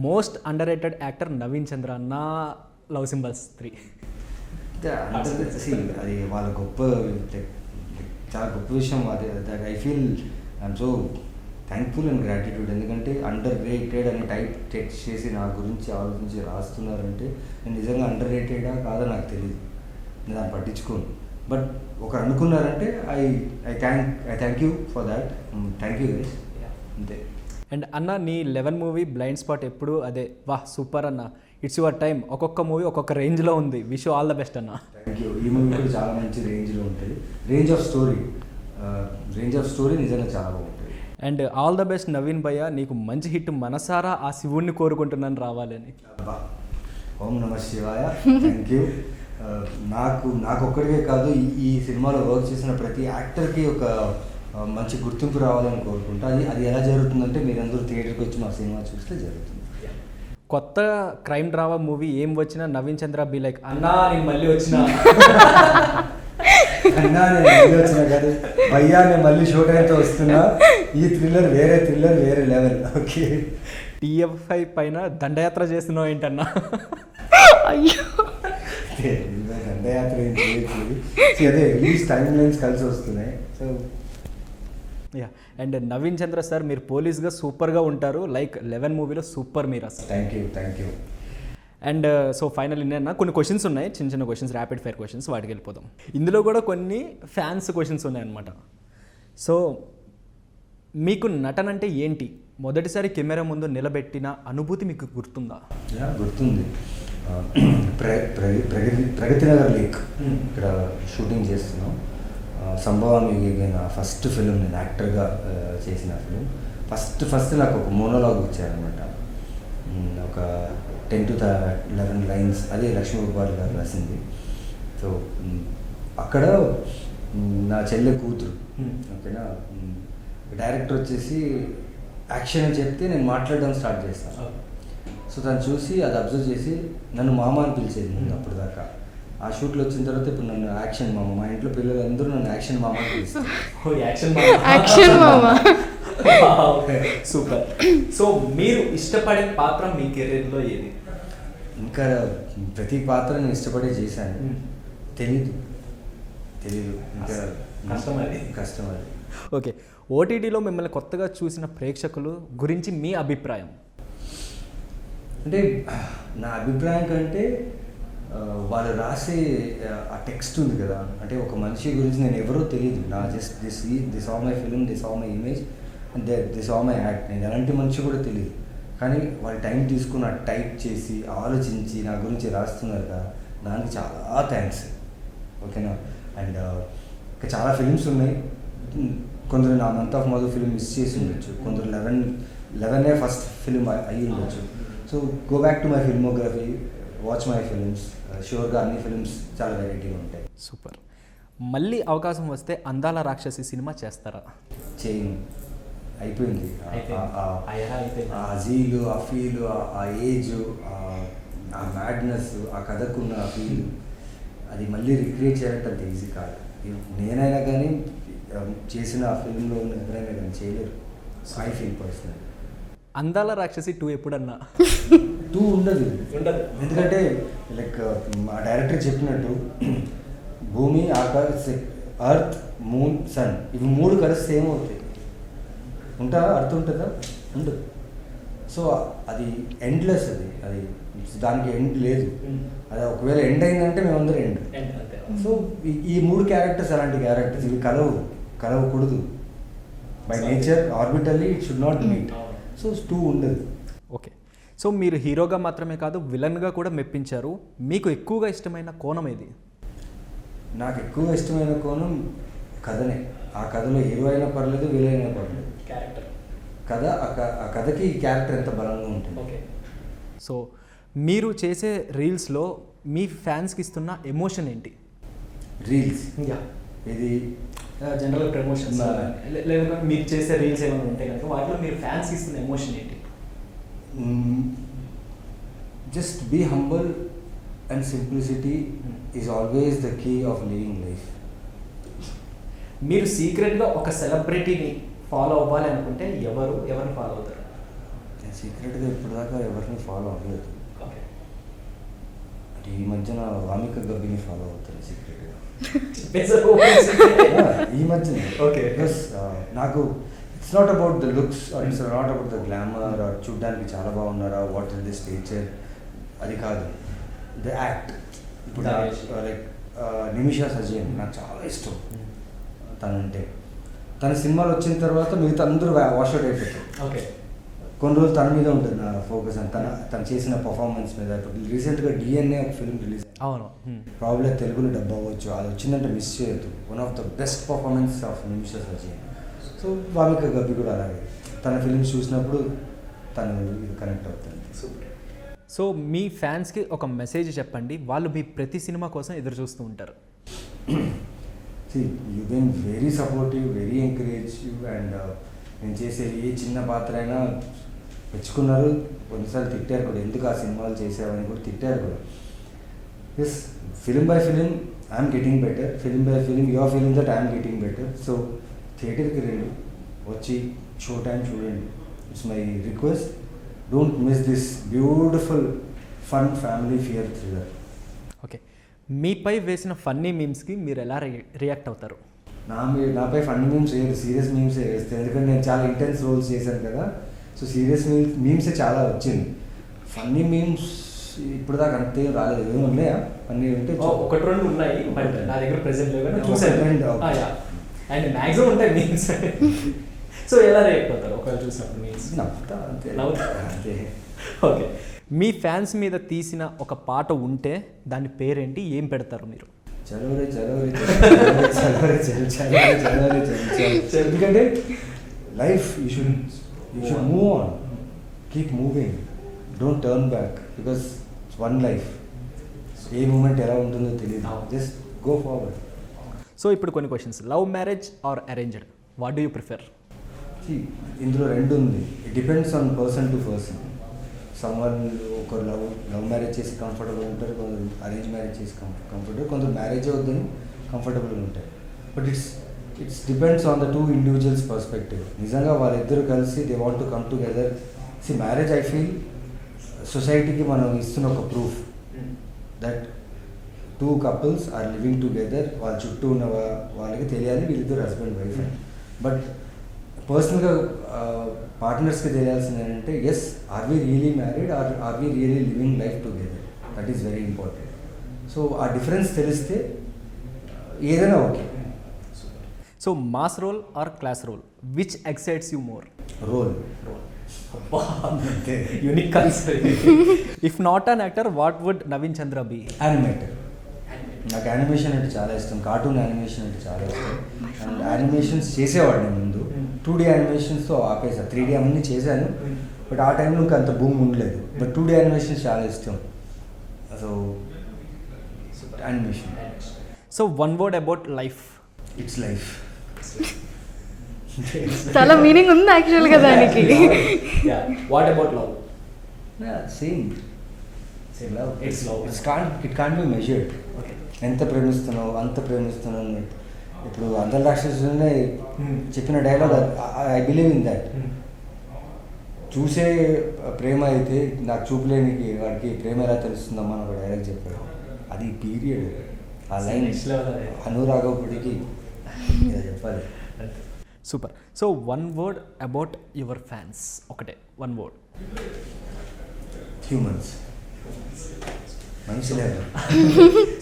Most underrated actor Naveen Chandra, నా లవ్ సింబల్స్ 3. అది వాళ్ళ గొప్ప, చాలా గొప్ప విషయం అది. That I feel I'm so thankful and gratitude. ఎందుకంటే అండర్ రేటెడ్ అని టైప్ టెక్స్ట్ చేసి నా గురించి ఆలోచించి రాస్తున్నారంటే నేను నిజంగా అండర్ రేటెడా కాదా నాకు తెలియదు, నేను దాన్ని పట్టించుకోను. బట్ ఒకరు అనుకున్నారంటే I thank you for that. Thank you guys, అంతే. అండ్ అన్న, నీ 11 మూవీ బ్లైండ్ స్పాట్ ఎప్పుడు అదే వాహ్ సూపర్ అన్న, ఇట్స్ యువర్ టైం. ఒక్కొక్క మూవీ ఒక్కొక్క రేంజ్లో ఉంది. Wish you all the best అన్న. Thank you. ఈ మూవీ కూడా చాలా మంచి రేంజ్లో ఉంటుంది. రేంజ్ ఆఫ్ స్టోరీ నిజంగా చాలా బాగుంటుంది. And all the best Naveen భయ్య, నీకు మంచి హిట్ మనసారా ఆ శివుణ్ణి కోరుకుంటున్నాను రావాలని. ఓం నమ శివాయ. Thank you. నాకు ఒక్కడికే కాదు, ఈ సినిమాలో వర్క్ చేసిన ప్రతి యాక్టర్కి ఒక మంచి గుర్తింపు రావాలని కోరుకుంటా. అది ఎలా జరుగుతుందంటే మీరందరూ థియేటర్కి వచ్చి మా సినిమా చూస్తే జరుగుతుంది. కొత్త క్రైమ్ డ్రామా మూవీ ఏం వచ్చినా నవీన్ చంద్ర బి లైక్ అన్నా నేను మళ్ళీ వచ్చినా, అన్నా నేను మళ్ళీ వచ్చినా కాదు భయ్యా నేను మళ్ళీ షో టైంతో వస్తున్నా. ఈ థ్రిల్లర్ వేరే లెవెల్. ఓకే, TFI పైన దండయాత్ర చేస్తున్నావు ఏంటన్నా? అయ్యో, అదే దండయాత్ర ఏం చేయట్లేదు. అదే రిలీజ్ టైం లైన్స్ కలిసి వస్తున్నాయి. So yeah, and Naveen Chandra sir మీరు పోలీస్గా సూపర్గా ఉంటారు. లైక్ 11 మూవీలో సూపర్ మీరు అసలు. Thank you. And so final నేను కొన్ని క్వశ్చన్స్ ఉన్నాయి, చిన్న చిన్న క్వశ్చన్స్, ర్యాపిడ్ ఫైర్ క్వశ్చన్స్, వాటికి వెళ్ళిపోదాం. ఇందులో కూడా కొన్ని ఫ్యాన్స్ క్వశ్చన్స్ ఉన్నాయన్నమాట. సో మీకు నటన అంటే ఏంటి? మొదటిసారి కెమెరా ముందు నిలబెట్టిన అనుభూతి మీకు గుర్తుందా? గుర్తుంది. ప్రగతి నగర్ లేక్ ఇక్కడ షూటింగ్ చేస్తున్నాం. సంభవామి నా ఫస్ట్ ఫిలిం, నేను యాక్టర్గా చేసిన ఫిలిం. ఫస్ట్ నాకు ఒక మోనోలాగ్ ఇచ్చారనమాట. ఒక 10 to 11 లైన్స్, అదే లక్ష్మీబాబు గారు రాసింది. సో అక్కడ నా చెల్లె కూతురు, ఓకేనా, డైరెక్టర్ వచ్చేసి యాక్షన్ అని చెప్తే నేను మాట్లాడడం స్టార్ట్ చేస్తాను. సో తను చూసి అది అబ్జర్వ్ చేసి నన్ను మామ అని పిలిచేది ముందు అప్పుడు దాకా. ఆ షూట్లో వచ్చిన తర్వాత ఇప్పుడు నన్ను యాక్షన్ మామ, మా ఇంట్లో పిల్లలందరూ నన్ను యాక్షన్ మామ అని పిలుస్తారు. యాక్షన్ మామ. సూపర్. సో మీరు ఇష్టపడే పాత్ర మీ కెరీర్లో ఏది? ఇంకా ప్రతి పాత్ర నేను ఇష్టపడే చేశాను. తెలీదు ఇంకా కష్టం అది. ఓకే, ఓటీటీలో మిమ్మల్ని కొత్తగా చూసిన ప్రేక్షకులు గురించి మీ అభిప్రాయం? అంటే నా అభిప్రాయం కంటే వాళ్ళు రాసే ఆ టెక్స్ట్ ఉంది కదా, అంటే ఒక మనిషి గురించి నేను ఎవరో తెలియదు. నా just this all my film, this all my image and this all my act. నేను ఎలాంటి మనిషి కూడా తెలియదు, కానీ వాళ్ళు టైం తీసుకుని ఆ టైప్ చేసి ఆలోచించి నా గురించి రాస్తున్నారు కదా, దానికి చాలా థ్యాంక్స్. ఓకేనా. అండ్ ఇంకా చాలా ఫిలిమ్స్ ఉన్నాయి. కొందరు నా month of Madhu film miss చేసి ఉండొచ్చు, కొందరు 11 ఫస్ట్ ఫిలిం అయ్యి ఉండొచ్చు. So go back to my filmography, watch my films. షూర్గా అన్ని ఫిలిమ్స్ చాలా వెరైటీగా ఉంటాయి. సూపర్. మళ్ళీ అవకాశం వస్తే అందాల రాక్షసి సినిమా చేస్తారా? చేయను, అయిపోయింది. ఆ అజీలు, ఆ ఫీలు, ఆ ఏజ్, ఆ మ్యాడ్నెస్, ఆ కథకున్న ఆ ఫీల్, అది మళ్ళీ రిక్రియేట్ చేయాలంటే అంత ఈజీ కాదు. నేనైనా కానీ చేసిన ఆ ఫిల్మ్లో ఉన్న ఎవరైనా కానీ చేయలేరు. I feel personal. అందాల రాక్షసి 2 ఎప్పుడన్నా? 2 ఉండదు. ఎందుకంటే లైక్ మా డైరెక్టర్ చెప్పినట్టు భూమి, ఆకాశం, అర్త్, మూన్, సన్, ఇవి 3 కలిసి ఏమవుతాయి? అర్త్ ఉంటుందా? ఉండదు. సో అది ఎండ్లెస్, అది దానికి ఎండ్ లేదు. అది ఒకవేళ ఎండ్ అయిందంటే మేమందరం ఎండ్. సో ఈ 3 క్యారెక్టర్స్ అలాంటి క్యారెక్టర్స్, ఇవి కలవకూడదు. By nature orbitally it should not meet. So 2 ఉండదు. ఓకే. సో మీరు హీరోగా మాత్రమే కాదు విలన్గా కూడా మెప్పించారు. మీకు ఎక్కువగా ఇష్టమైన కోణం ఏది? నాకు ఎక్కువ ఇష్టమైన కోణం కథనే. ఆ కథలో హీరో అయినా పర్లేదు, విలన్ అయినా పర్లేదు, క్యారెక్టర్ కథ, ఆ కథకి ఈ క్యారెక్టర్ ఎంత బలంగా ఉంటుంది. ఓకే. సో మీరు చేసే రీల్స్లో మీ ఫ్యాన్స్కి ఇస్తున్న ఎమోషన్ ఏంటి? రీల్స్ ఇది జనరల్ ప్రమోషన్స్ లేదా మీరు చేసే రీల్స్ ఏమైనా ఉంటాయి కనుక వాటిలో మీరు ఫ్యాన్స్కి ఇస్తున్న ఎమోషన్ ఏంటి? Just be humble and simplicity is always the key of living life. మీరు సీక్రెట్గా ఒక సెలబ్రిటీని ఫాలో అవ్వాలి అనుకుంటే ఎవరిని ఫాలో అవుతారు? నేను సీక్రెట్గా ఇప్పటిదాకా ఎవరిని ఫాలో అవ్వలేదు. అంటే ఈ మధ్యన వామిక గబ్బిని ఫాలో అవుతాను సీక్రెట్గా. ఈ మధ్యన. ఓకే. బికాస్ నాకు it's not about the looks or it's not about the glamour or చూడ్డానికి చాలా బాగున్నారా, వాట్ ఇస్ దిస్ నేచర్, అది కాదు. The act. ఇప్పుడు లైక్ నిమిషా సజయన్ నాకు చాలా ఇష్టం. తనంటే తన సినిమాలు వచ్చిన తర్వాత మిగతా అందరూ వాష్అవుట్ అయిపోతారు. ఓకే. కొన్ని రోజులు తన మీద ఉంటుంది నా ఫోకస్, అని తను చేసిన పర్ఫార్మెన్స్ మీద. ఇప్పుడు రీసెంట్గా DNA ఒక ఫిల్మ్ రిలీజ్ అయింది. అవును. ప్రాబ్లీ తెలుగులో డబ్బు అవ్వచ్చు, అది వచ్చిందంటే మిస్ చేయొద్దు. One of the best performance of Nimisha Sajayan. So Wamiqa Gabbi కూడా అలాగే. తన ఫిలిమ్స్ చూసినప్పుడు తను కనెక్ట్ అవుతుంది. సూపర్. సో మీ ఫ్యాన్స్కి ఒక మెసేజ్ చెప్పండి, వాళ్ళు మీ ప్రతి సినిమా కోసం ఎదురు చూస్తూ ఉంటారు. See, you've been very supportive, very encouraging, and నేను చేసే ఏ చిన్న పాత్ర అయినా మెచ్చుకున్నారు, కొన్నిసార్లు తిట్టారు కూడా, ఎందుకు ఆ సినిమాలు చేసావని కూడా తిట్టారు కూడా. Yes, film by film I'm getting better, film by film you are feeling that I'm getting better. So థియేటర్కి రండి, వచ్చి షో టైం చూడండి. It's my request. Don't miss this beautiful fun family fear thriller. Okay. మీపై వేసిన ఫన్నీ మీమ్స్కి మీరు ఎలా రియాక్ట్ అవుతారు? నాపై ఫన్నీ మీమ్స్ సీరియస్ మీమ్సే వేస్తాయి, ఎందుకంటే నేను చాలా ఇంటెన్స్ రోల్స్ చేశాను కదా. సో సీరియస్ మీమ్సే చాలా వచ్చింది. ఫన్నీ మీమ్స్ ఇప్పుడు దాకా అంతే రాలేదు. ఏమి ఉన్నాయా ఫన్నీ ఉంటే? ఒకటి రెండు ఉన్నాయి, బట్ నా దగ్గర ప్రెసెంట్ లేవు, Okay. చూసాను. అండ్ మ్యాక్సిమం ఉంటాయి మీమ్స్. సో ఎలా రియాక్ట్ అవుతారు ఒకవేళ చూసినప్పుడు మీమ్స్? నవ్వుతా అంతే. అంతే. ఓకే, మీ ఫ్యాన్స్ మీద తీసిన ఒక పాట ఉంటే దాని పేరేంటి, ఏం పెడతారు మీరు? చదవరే చదవరే చదవరే చదవరే చదవరే చదవరే. ఎందుకంటే life you should move on, keep moving, don't turn back, because it's one life. ఏ మూమెంట్ ఎలా ఉంటుందో తెలియదు, జస్ట్ గో ఫార్వర్డ్. సో ఇప్పుడు కొన్ని questions. Love marriage or arranged, what do you prefer? ఇందులో రెండు ఉంది. It depends on person to person. Someone ఒకరు లవ్ మ్యారేజ్ చేసి కంఫర్టబుల్ ఉంటారు, కొందరు అరేంజ్ మ్యారేజ్ చేసి కంఫర్టబుల్, కొందరు మ్యారేజ్ అవుద్దని కంఫర్టబుల్గా ఉంటారు. But it's depends on the two individuals perspective. నిజంగా వాళ్ళిద్దరూ కలిసి they want to come together. Marriage I feel సొసైటీకి మనం ఇస్తున్న ఒక proof that two couples are living together. వాళ్ళ చుట్టూ ఉన్న వాళ్ళకి తెలియాలి వీళ్ళిద్దరు హస్బెండ్ వైఫ్. బట్ పర్సనల్గా పార్ట్నర్స్కి తెలియాల్సింది ఏంటంటే, yes are we really married or we really living life together, that is very important. So ఆ డిఫరెన్స్ తెలిస్తే ఏదైనా okay. So mass role or class role, which excites you more? Role. Unique answer. If not an actor, what would Naveen Chandra be? Animator. నాకు యానిమేషన్ అంటే చాలా ఇష్టం, కార్టూన్ యానిమేషన్ అంటే చాలా ఇష్టం. అండ్ యానిమేషన్స్ చేసేవాడిని ముందు. 2D యానిమేషన్స్తో ఆపేసా, 3D అన్నీ చేశాను, బట్ ఆ టైంలో ఇంకా అంత భూమి ఉండలేదు. బట్ 2D యానిమేషన్స్ చాలా ఇష్టం. So animation. So one word about life. It's life. చాలా మీనింగ్ ఉంది యాక్చువల్గా దానికి. What about love? Same love. It's love. It can't be measured. ఎంత ప్రేమిస్తున్నావు అంత ప్రేమిస్తున్నాను. ఇప్పుడు అందరి రాక్షసులనే చెప్పిన dialogue, I believe in that. చూసే ప్రేమ అయితే నాకు చూపలేనికి వాడికి ప్రేమ ఎలా తెలుస్తుందమ్మా అని ఒక డైలాగ్ చెప్పాడు. అది పీరియడ్. ఆ లైన్ అనురాగపుడికి ఇలా చెప్పాలి. Super. So one word about your fans, ఒకటే వన్ వర్డ్. హ్యూమన్స్. మనుషులే.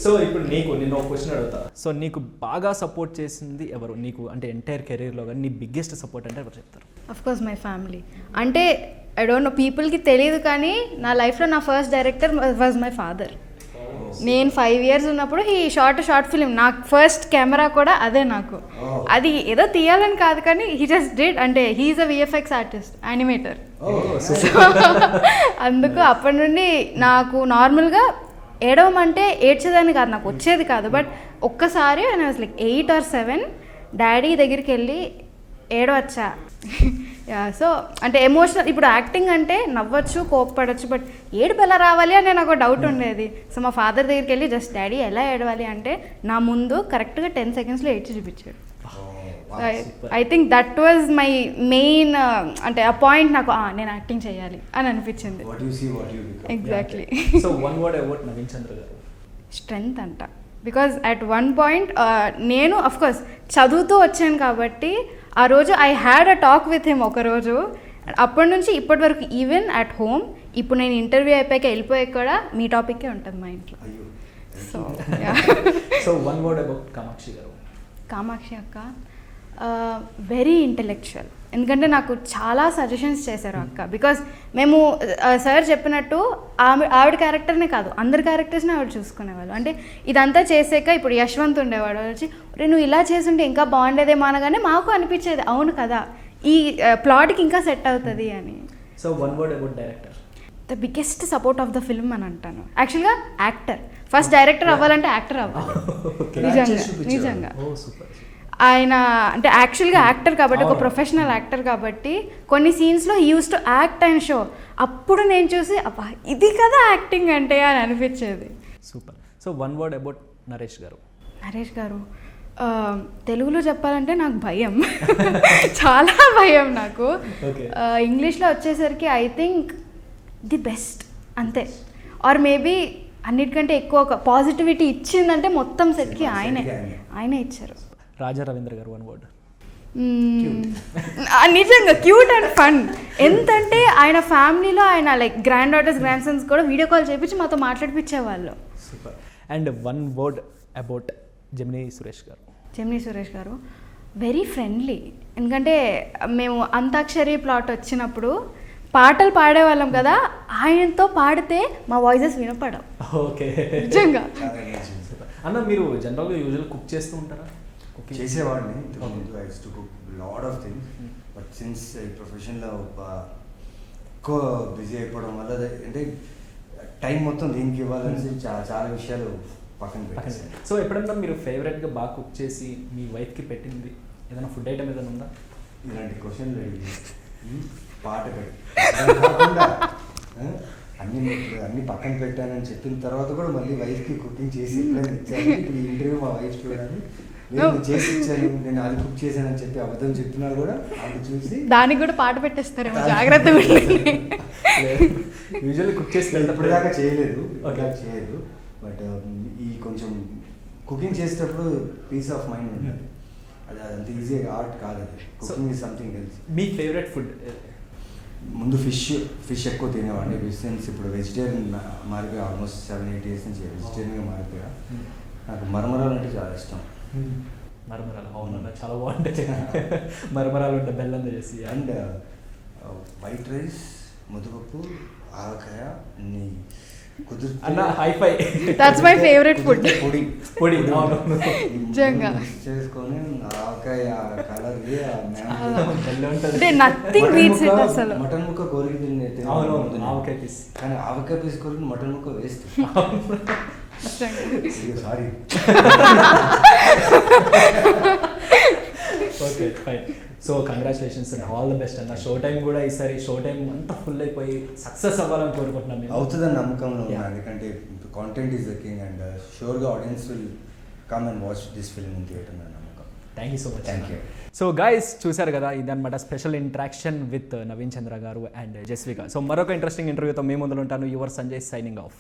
సో ఇప్పుడు నిన్న ఒక క్వశ్చన్ అడుగుతా. సో నీకు బాగా సపోర్ట్ చేసింది ఎవరు నీకు, అంటే ఎంటైర్ కెరీర్లో కానీ నీ బిగ్గెస్ట్ సపోర్ట్ అంటే ఎవరు చెప్తారు? Of course my family. అంటే ఐ డోంట్ నో, పీపుల్కి తెలియదు కానీ నా లైఫ్లో నా first director was my father. నేను 5 years ఉన్నప్పుడు ఈ షార్ట్ ఫిలిం, నాకు ఫస్ట్ కెమెరా కూడా అదే. నాకు అది ఏదో తీయాలని కాదు కానీ హీ జస్ట్ డిడ్. అంటే హీఈస్ అ విఎఫ్ఎక్స్ ఆర్టిస్ట్, యానిమేటర్. అందుకు అప్పటి నుండి నాకు నార్మల్గా ఏడవమంటే ఏడ్చేదాన్ని కాదు, నాకు వచ్చేది కాదు. బట్ ఒక్కసారి నేను వాజ్ లైక్ 8 or 7 డాడీ దగ్గరికి వెళ్ళి ఏడవచ్చా. సో అంటే ఎమోషనల్. ఇప్పుడు యాక్టింగ్ అంటే నవ్వచ్చు, కోప్పడచ్చు, బట్ ఏడుపు ఎలా రావాలి అని నాకు డౌట్ ఉండేది. సో మా ఫాదర్ దగ్గరికి వెళ్ళి జస్ట్ డాడీ ఎలా ఏడవాలి అంటే నా ముందు కరెక్ట్గా 10 secondsలో ఏడ్చి చూపించాడు. I think that was my main, అంటే ఆ పాయింట్ నాకు నేను యాక్టింగ్ చేయాలి అని అనిపించింది. Exactly. So one word about Naveen Chandra garu. Strength అంట. బికాజ్ అట్ వన్ పాయింట్ నేను అఫ్కోర్స్ చదువుతూ వచ్చాను కాబట్టి ఆ రోజు I had a talk with him ఒకరోజు. అప్పటి నుంచి ఇప్పటి వరకు ఈవెన్ అట్ హోమ్, ఇప్పుడు నేను ఇంటర్వ్యూ అయిపోయాక వెళ్ళిపోయాక కూడా మీ టాపిక్కే ఉంటుంది మా ఇంట్లో. So so one word about Kamakshi గారు. కామాక్షి అక్క వెరీ ఇంటెలెక్చువల్. ఎందుకంటే నాకు చాలా సజెషన్స్ చేశారు అక్క. బికాజ్ మేము సార్ చెప్పినట్టు ఆవిడ క్యారెక్టర్నే కాదు అందరి క్యారెక్టర్స్ని ఆవిడ చూసుకునేవాళ్ళు. అంటే ఇదంతా చేసాక ఇప్పుడు యశ్వంత్ ఉండేవాడు, వచ్చి నువ్వు ఇలా చేసుంటే ఇంకా బాగుండేదేమో అనగానే మాకు అనిపించేది అవును కదా ఈ ప్లాట్కి ఇంకా సెట్ అవుతుంది అని. So one word about director. The biggest support of the film అని అంటాను. యాక్చువల్గా యాక్టర్ ఫస్ట్, డైరెక్టర్ అవ్వాలంటే యాక్టర్ అవ్వాలి. నిజంగా ఆయన అంటే యాక్చువల్గా యాక్టర్ కాబట్టి, ఒక ప్రొఫెషనల్ యాక్టర్ కాబట్టి కొన్ని సీన్స్లో he uses to act and show. అప్పుడు నేను చూసి అబ్బా ఇది కదా యాక్టింగ్ అంటే అని అనిపించేది. Super. So one word about Naresh గారు. నరేష్ గారు తెలుగులో చెప్పాలంటే నాకు భయం, చాలా భయం నాకు. ఇంగ్లీష్లో వచ్చేసరికి ఐ థింక్ ది బెస్ట్ అంతే. ఆర్ మేబీ అన్నిటికంటే ఎక్కువ ఒక పాజిటివిటీ ఇచ్చిందంటే మొత్తం సెట్కి ఆయనే ఇచ్చారు. రాజా రవీంద్ర గారు 1 word. నిజంగా క్యూట్ అండ్ ఫన్. ఎంతంటే ఆయన ఫ్యామిలీలో ఆయన like granddaughters grandsons కూడా వీడియో కాల్ చేపించి మాతో మాట్లాడిపించేవాళ్ళు. సూపర్. అండ్ 1 word అబౌట్ జెమినీ సురేష్ గారు వెరీ ఫ్రెండ్లీ. ఎందుకంటే మేము అంతాక్షరి ప్లాట్ వచ్చినప్పుడు పాటలు పాడేవాళ్ళం కదా, ఆయనతో పాడితే మా వాయిసెస్ వినపడవు. ఓకే, నిజంగా. అన్న మీరు జనరల్గా యూజువల్ కుక్ చేస్తూ ఉంటారా? చేసేవాడిని I used to cook lot of things. But since ఈ ప్రొఫెషన్లో ఎక్కువ బిజీ అయిపోవడం వల్ల అంటే టైం మొత్తం దీనికి ఇవ్వాలని చాలా విషయాలు పక్కన పెట్టేసాను. సో ఎప్పుడన్నా మీరు ఫేవరెట్గా బాగా కుక్ చేసి మీ వైఫ్కి పెట్టింది ఏదైనా ఫుడ్ ఐటమ్ ఏదైనా ఉందా? ఇలాంటి క్వశ్చన్లు పాట కాకుండా అన్ని పక్కన పెట్టానని చెప్పిన తర్వాత కూడా మళ్ళీ వైఫ్కి కుకింగ్ చేసి ఇచ్చాను. ఇప్పుడు ఈ ఇంటర్వ్యూ మా వైఫ్ చూడాలి, నేను చేసి ఇచ్చాను, నేను అది కుక్ చేశానని చెప్పి అబద్ధం చెప్పినా కూడా అది చూసి దానికి కూడా పాట పెట్టేస్తారేమో, జాగ్రత్తగా యూజువల్లీ కుక్ చేసి ఇప్పుడు దాకా చేయలేదు, చేయలేదు. బట్ ఈ కొంచెం కుకింగ్ చేసేటప్పుడు పీస్ ఆఫ్ మైండ్ ఉంటుంది. అది అంత ఈజీ ఆర్ట్ కాదు, అది cooking is something else. Me favourite food? ముందు ఫిష్ ఎక్కువ తినేవాడిని. సిన్స్ ఇప్పుడు వెజిటేరియన్ మారిపోయా, ఆల్మోస్ట్ 7-8 years నుంచి వెజిటేరియన్గా మారిపోయా. నాకు మరమరాలు అంటే చాలా ఇష్టం. మరమరాలు అవునన్నా చాలా బాగుంటాయి. మరమరాలు ఉంటే బెల్లంతో చేసి. అండ్ వైట్ రైస్, ముద్దపప్పు, ఆవకాయ అన్ని అన్న hi fi. That's my favourite food. పొడి నిజంగా చేసుకొని ఆవకాయ కలర్ అంటే నథింగ్ బీట్స్ ఇట్ అసలు. మటన్ ముక్క కోరిక తినే ఆవకాయ పీస్, కానీ ఆవకాయ పీస్ కోరిక మటన్ ముక్క waste. Sorry. Okay fine. So congratulations and all the best అన్న. షో టైం కూడా ఈసారి షో టైం అంతా ఫుల్ అయిపోయి సక్సెస్ అవ్వాలని కోరుకుంటున్నాం. అవుతుందని నమ్మకంలో ఉన్నాను, ఎందుకంటే content is the king and షూర్గా audience will come and watch this film in theatre నా నమ్మకం. Thank you so much. Thank you. So guys చూసారు కదా, ఇదన్నమాట special interaction with Naveen Chandra గారు అండ్ జస్విక. సో మరొక ఇంట్రెస్టింగ్ ఇంటర్వ్యూతో మీ ముందు ఉంటాను. Your Sanjay signing off.